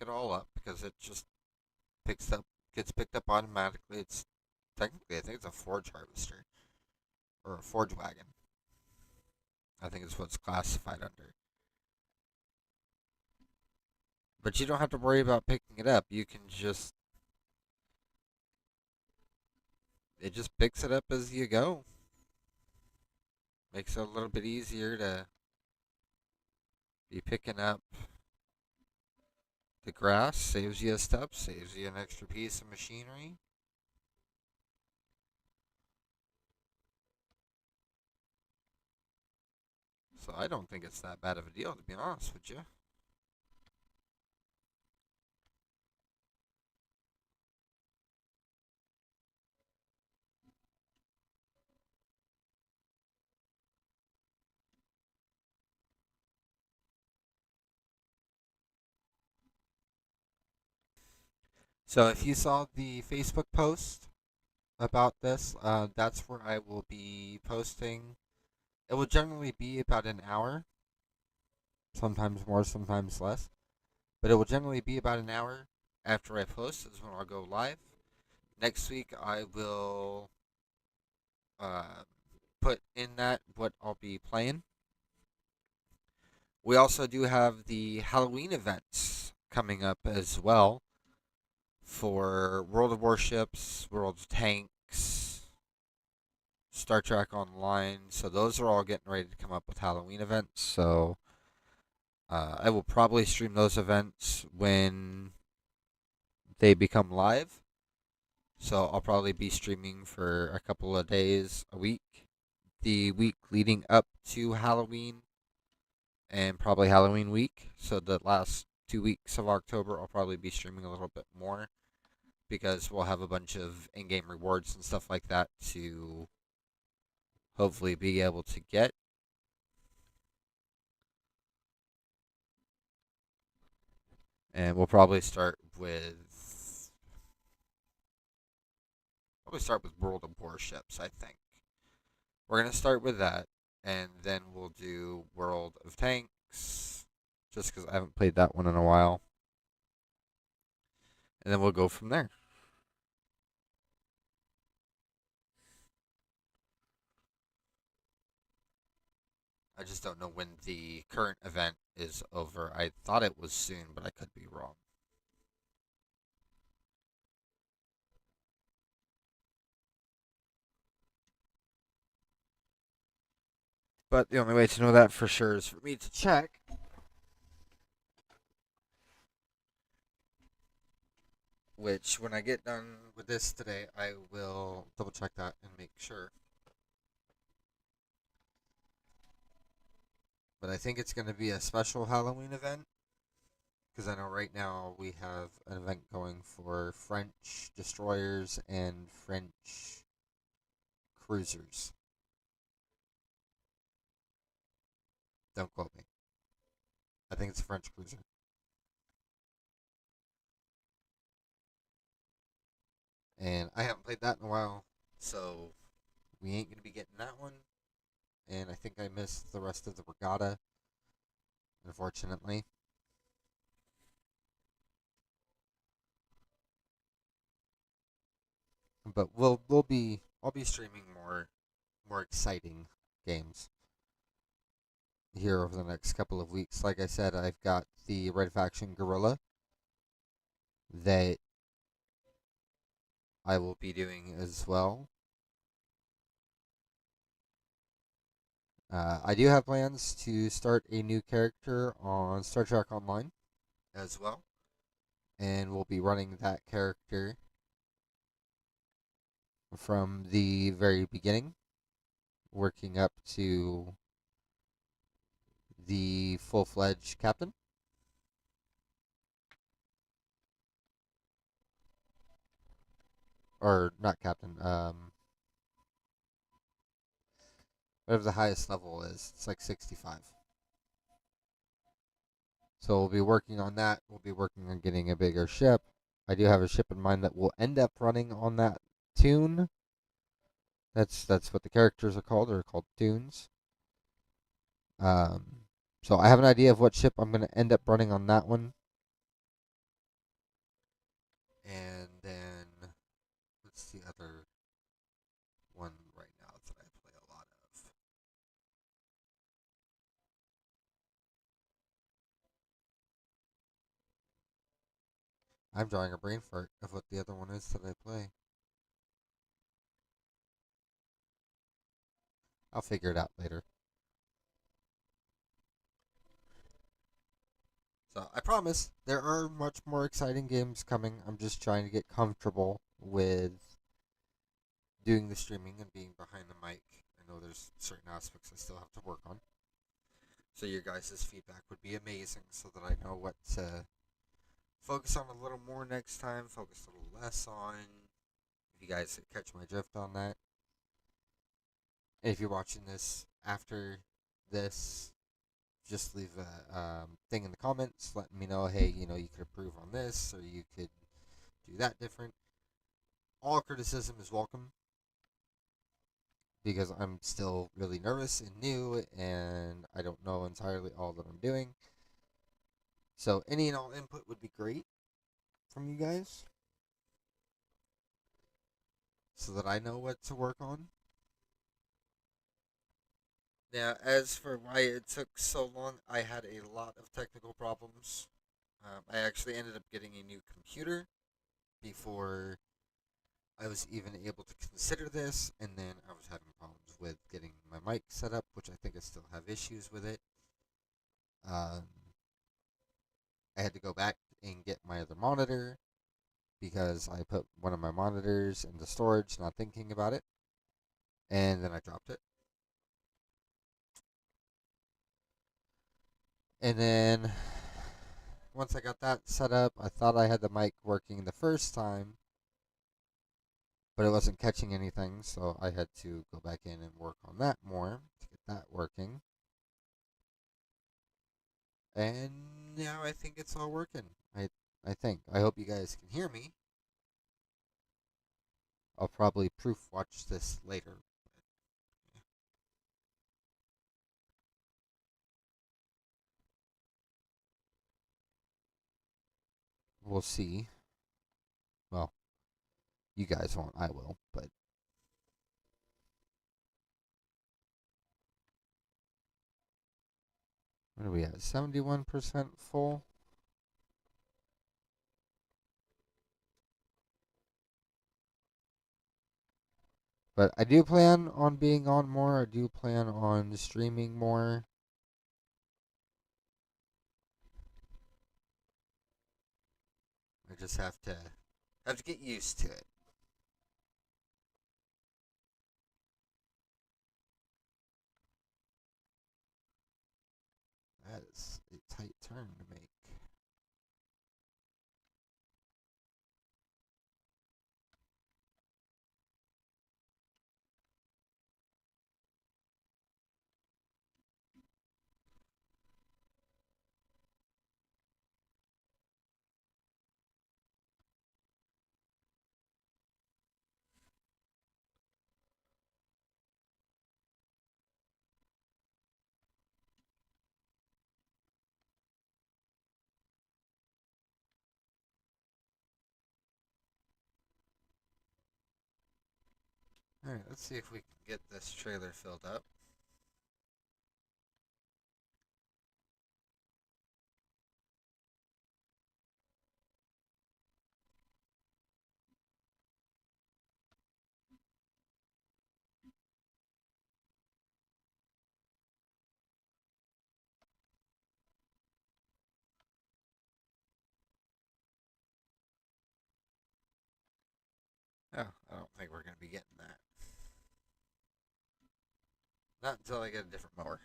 it all up because it just gets picked up automatically. It's technically, I think it's a forge harvester or a forge wagon. I think it's what's classified under. But you don't have to worry about picking it up. You can just it just picks it up as you go. Makes it a little bit easier to be picking up the grass. Saves you a step. Saves you an extra piece of machinery. So I don't think it's that bad of a deal, to be honest with you. So if you saw the Facebook post about this, that's where I will be posting. It will generally be about an hour, sometimes more, sometimes less. But it will generally be about an hour after I post is when I'll go live. Next week I will uh, put in that what I'll be playing. We also do have the Halloween events coming up as well for World of Warships, World of Tanks, Star Trek Online. So those are all getting ready to come up with Halloween events. So I will probably stream those events when they become live. So I'll probably be streaming for a couple of days a week. The week leading up to Halloween and probably Halloween week. So the last 2 weeks of October, I'll probably be streaming a little bit more because we'll have a bunch of in game rewards and stuff like that to hopefully be able to get. And we'll probably start with World of Warships, I think. We're gonna start with that, and then we'll do World of Tanks, just because I haven't played that one in a while, and then we'll go from there. I just don't know when the current event is over. I thought it was soon, but I could be wrong. But the only way to know that for sure is for me to check. Which, when I get done with this today, I will double check that and make sure. But I think it's going to be a special Halloween event. Because I know right now we have an event going for French destroyers and French cruisers. Don't quote me. I think it's a French cruiser. And I haven't played that in a while, so we ain't going to be getting that one. And I think I missed the rest of the regatta, unfortunately. But I'll be streaming more exciting games here over the next couple of weeks. Like I said, I've got the Red Faction Gorilla that I will be doing as well. I do have plans to start a new character on Star Trek Online as well, and we'll be running that character from the very beginning, working up to the full fledged captain. Or not captain, whatever the highest level is. It's like 65. So we'll be working on that. We'll be working on getting a bigger ship. I do have a ship in mind that will end up running on that tune. That's what the characters are called. They're called tunes. Um, so I have an idea of what ship I'm going to end up running on that one. And then what's the other one right now that I play a lot of? I'm drawing a brain fart of what the other one is that I play. I'll figure it out later. So I promise there are much more exciting games coming. I'm just trying to get comfortable with doing the streaming and being behind the mic. I know there's certain aspects I still have to work on. So your guys' feedback would be amazing so that I know what to focus on a little more next time, focus a little less on. If you guys catch my drift on that. And if you're watching this after this, just leave a thing in the comments letting me know, hey, you could improve on this or you could do that different. All criticism is welcome because I'm still really nervous and new and I don't know entirely all that I'm doing. So any and all input would be great from you guys so that I know what to work on. Now, as for why it took so long, I had a lot of technical problems. I actually ended up getting a new computer before I was even able to consider this, and then I was having problems with getting my mic set up, which I think I still have issues with it. Um, I had to go back and get my other monitor because I put one of my monitors into storage, not thinking about it, and then I dropped it. And then once I got that set up, I thought I had the mic working the first time, but it wasn't catching anything, so I had to go back in and work on that more to get that working. And now I think it's all working. I think. I hope you guys can hear me. I'll probably proof watch this later. We'll see. Well, you guys won't. I will. But what are we at? 71% full. But I do plan on being on more. I do plan on streaming more. I just have to get used to it. That is a tight turn to make. Alright, let's see if we can get this trailer filled up. Oh, I don't think we're going to be getting that. Not until I get a different mower.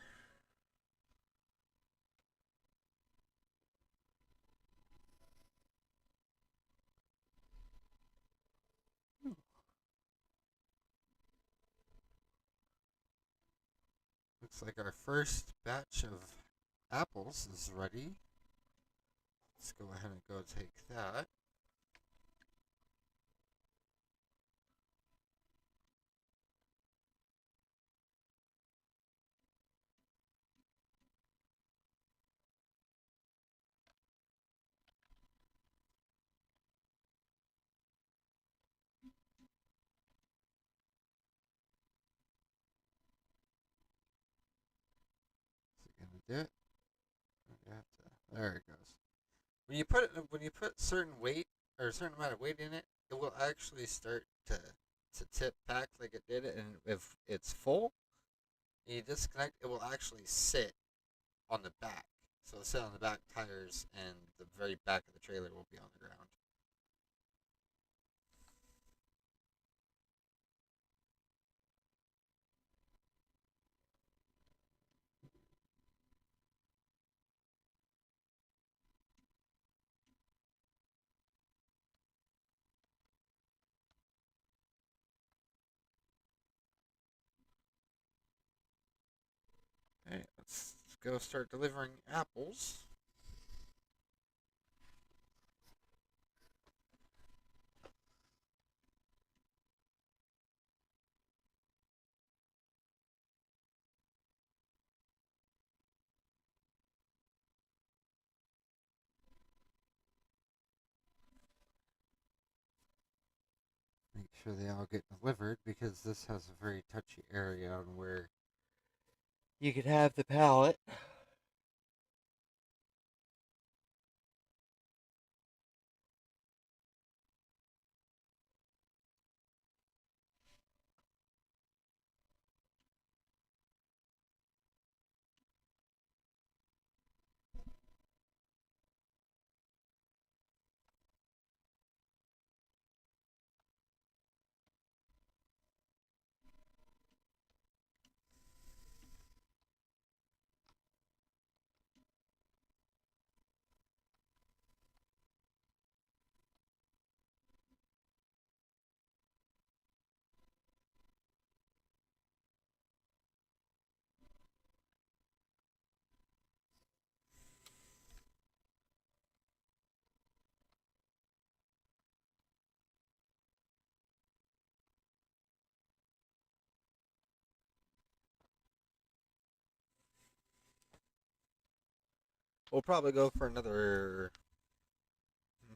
Looks like our first batch of apples is ready. Let's go ahead and go take that. Is it gonna do it? There it goes. When you put certain weight or a certain amount of weight in it, it will actually start to tip back like it did. And if it's full, and you disconnect, it will actually sit on the back. So it'll sit on the back tires, and the very back of the trailer will be on the ground. All right, let's go start delivering apples. Make sure they all get delivered because this has a very touchy area on where You could have the palette. We'll probably go for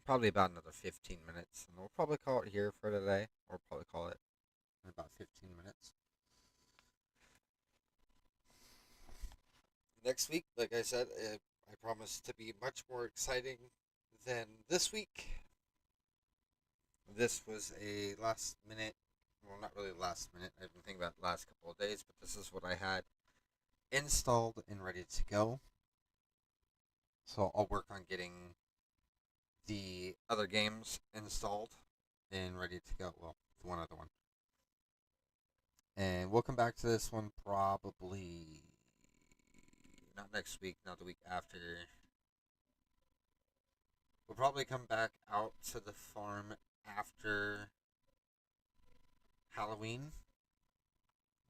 probably about another 15 minutes, and we'll probably call it here for today, or probably call it in about 15 minutes. Next week, like I said, I promise to be much more exciting than this week. This was a last minute, well, not really last minute. I've been thinking about the last couple of days, but this is what I had installed and ready to go. So I'll work on getting the other games installed and ready to go. Well, the one other one. And we'll come back to this one probably not next week, not the week after. We'll probably come back out to the farm after Halloween.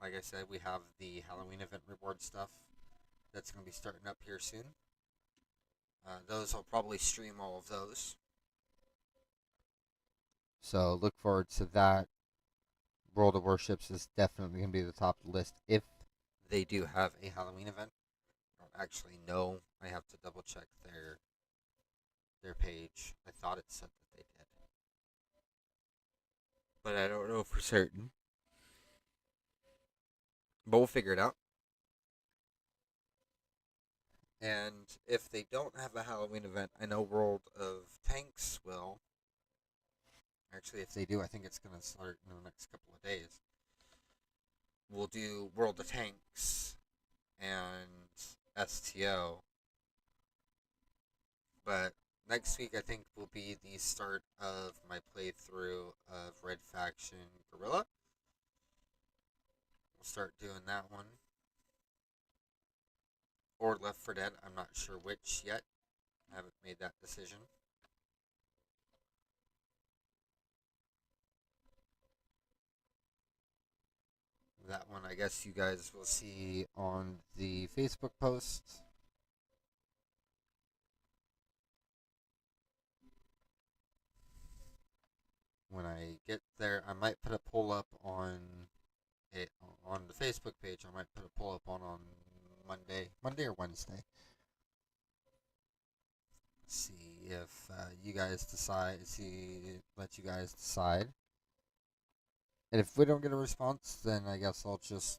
Like I said, we have the Halloween event reward stuff that's going to be starting up here soon. Those I'll probably stream all of those. So look forward to that. World of Warships is definitely going to be the top of the list if they do have a Halloween event. I don't actually know. I have to double check their page. I thought it said that they did, but I don't know for certain. But we'll figure it out. And if they don't have a Halloween event, I know World of Tanks will. Actually, if they do, I think it's going to start in the next couple of days. We'll do World of Tanks and STO. But next week, I think, will be the start of my playthrough of Red Faction Guerrilla. We'll start doing that one. Or Left 4 Dead. I'm not sure which yet. I haven't made that decision. That one, I guess you guys will see on the Facebook post. When I get there, I might put a poll up on the Facebook page. I might put a poll up on Monday or Wednesday. See if you guys decide. Let you guys decide. And if we don't get a response, then I guess I'll just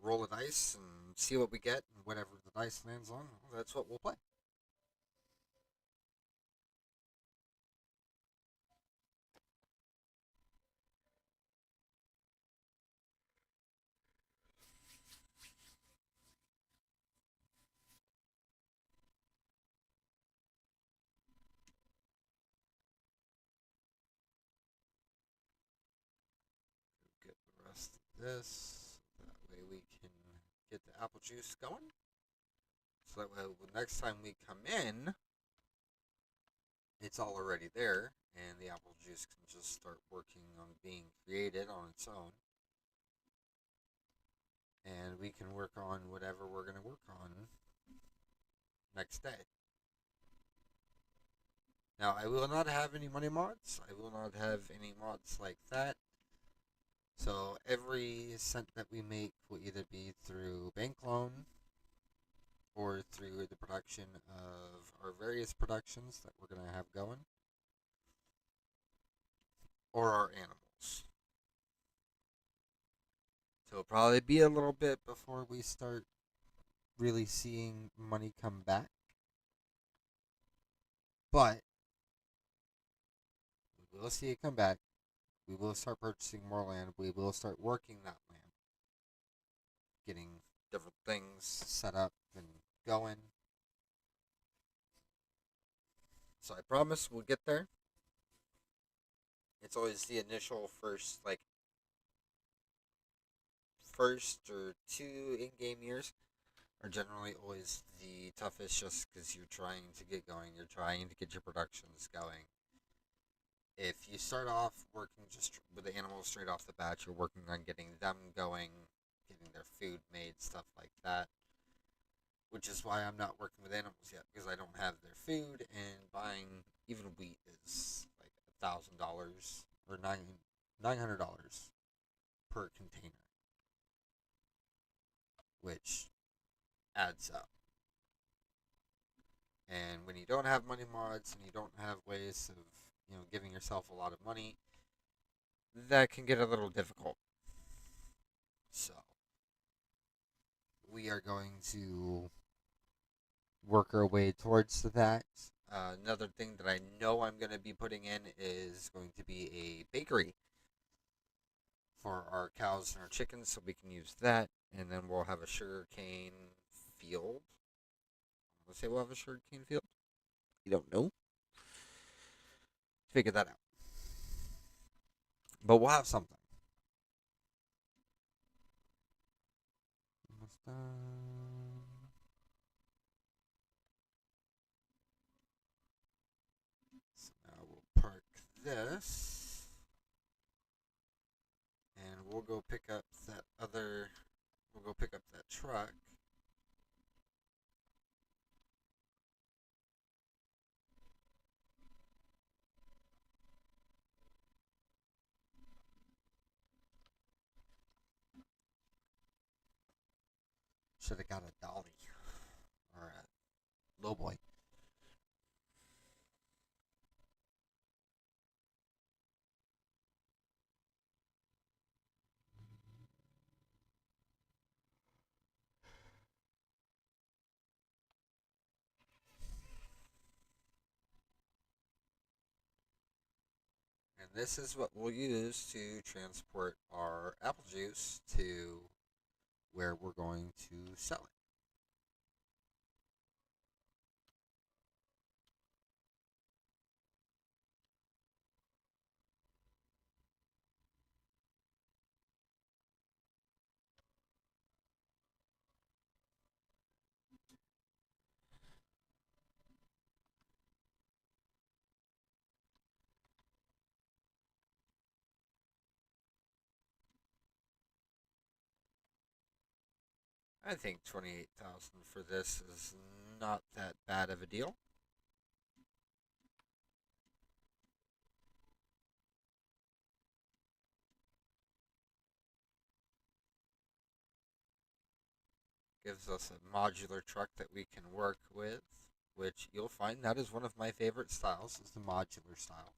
roll a dice and see what we get, and whatever the dice lands on, that's what we'll play. Get the rest of this. That way we can get the apple juice going. So that way, next time we come in, it's all already there, and the apple juice can just start working on being created on its own. And we can work on whatever we're going to work on next day. Now, I will not have any money mods. I will not have any mods like that. So every cent that we make will either be through bank loan or through the production of our various productions that we're going to have going, or our animals. So it'll probably be a little bit before we start really seeing money come back. But we will see it come back. We will start purchasing more land. We will start working that land, getting different things set up and going. So I promise we'll get there. It's always the initial first or two in-game years are generally always the toughest, just because you're trying to get going. You're trying to get your productions going. If you start off working just with the animals straight off the bat, you're working on getting them going, getting their food made, stuff like that. Which is why I'm not working with animals yet, because I don't have their food, and buying even wheat is like $1,000 or $900 per container, which adds up. And when you don't have money mods and you don't have ways of giving yourself a lot of money, that can get a little difficult. So we are going to work our way towards that. Another thing that I know I'm going to be putting in is going to be a bakery for our cows and our chickens, so we can use that. And then we'll have a sugarcane field. Let's say we'll have a sugarcane field. You don't know. Figure that out. But we'll have something. Almost done. So now we'll park this. And we'll go pick up that other. We'll go pick up that truck. Should have got a dolly or a lowboy. And this is what we'll use to transport our apple juice to where we're going to sell it. I think 28,000 for this is not that bad of a deal. Gives us a modular truck that we can work with, which you'll find that is one of my favorite styles, is the modular style.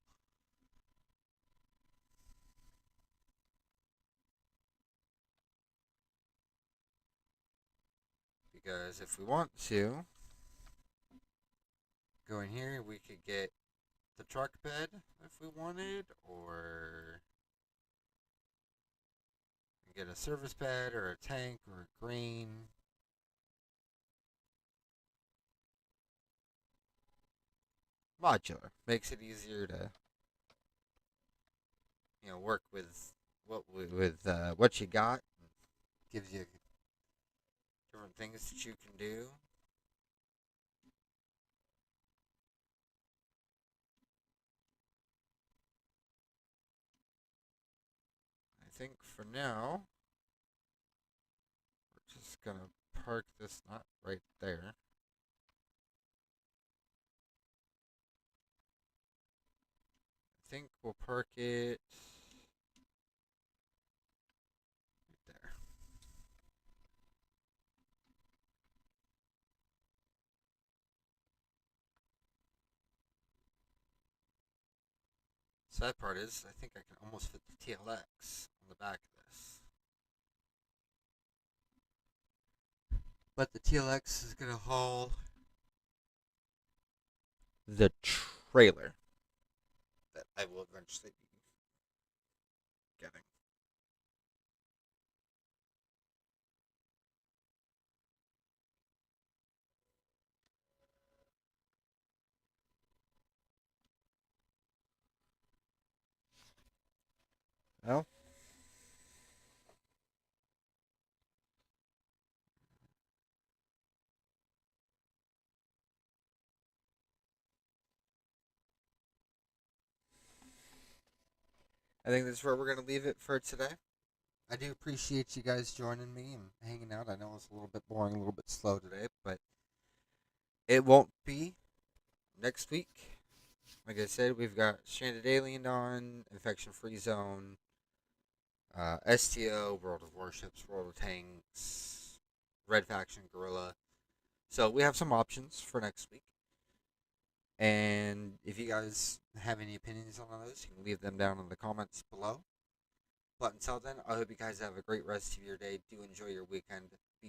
Because if we want to go in here, we could get the truck bed if we wanted, or get a service bed or a tank or a green. Modular makes it easier to work with what you got. Gives you different things that you can do. I think for now, we're just gonna park this not right there. I think we'll park it right there. Sad part is, I think I can almost fit the TLX on the back of this. But the TLX is gonna haul the trailer that I will eventually be getting. Well, I think that's where we're gonna leave it for today. I do appreciate you guys joining me and hanging out. I know it's a little bit boring, a little bit slow today, but it won't be next week. Like I said, we've got Stranded Alien on, Infection Free Zone, STO, World of Warships, World of Tanks, Red Faction, Guerrilla. So we have some options for next week. And if you guys have any opinions on those, you can leave them down in the comments below. But until then, I hope you guys have a great rest of your day. Do enjoy your weekend.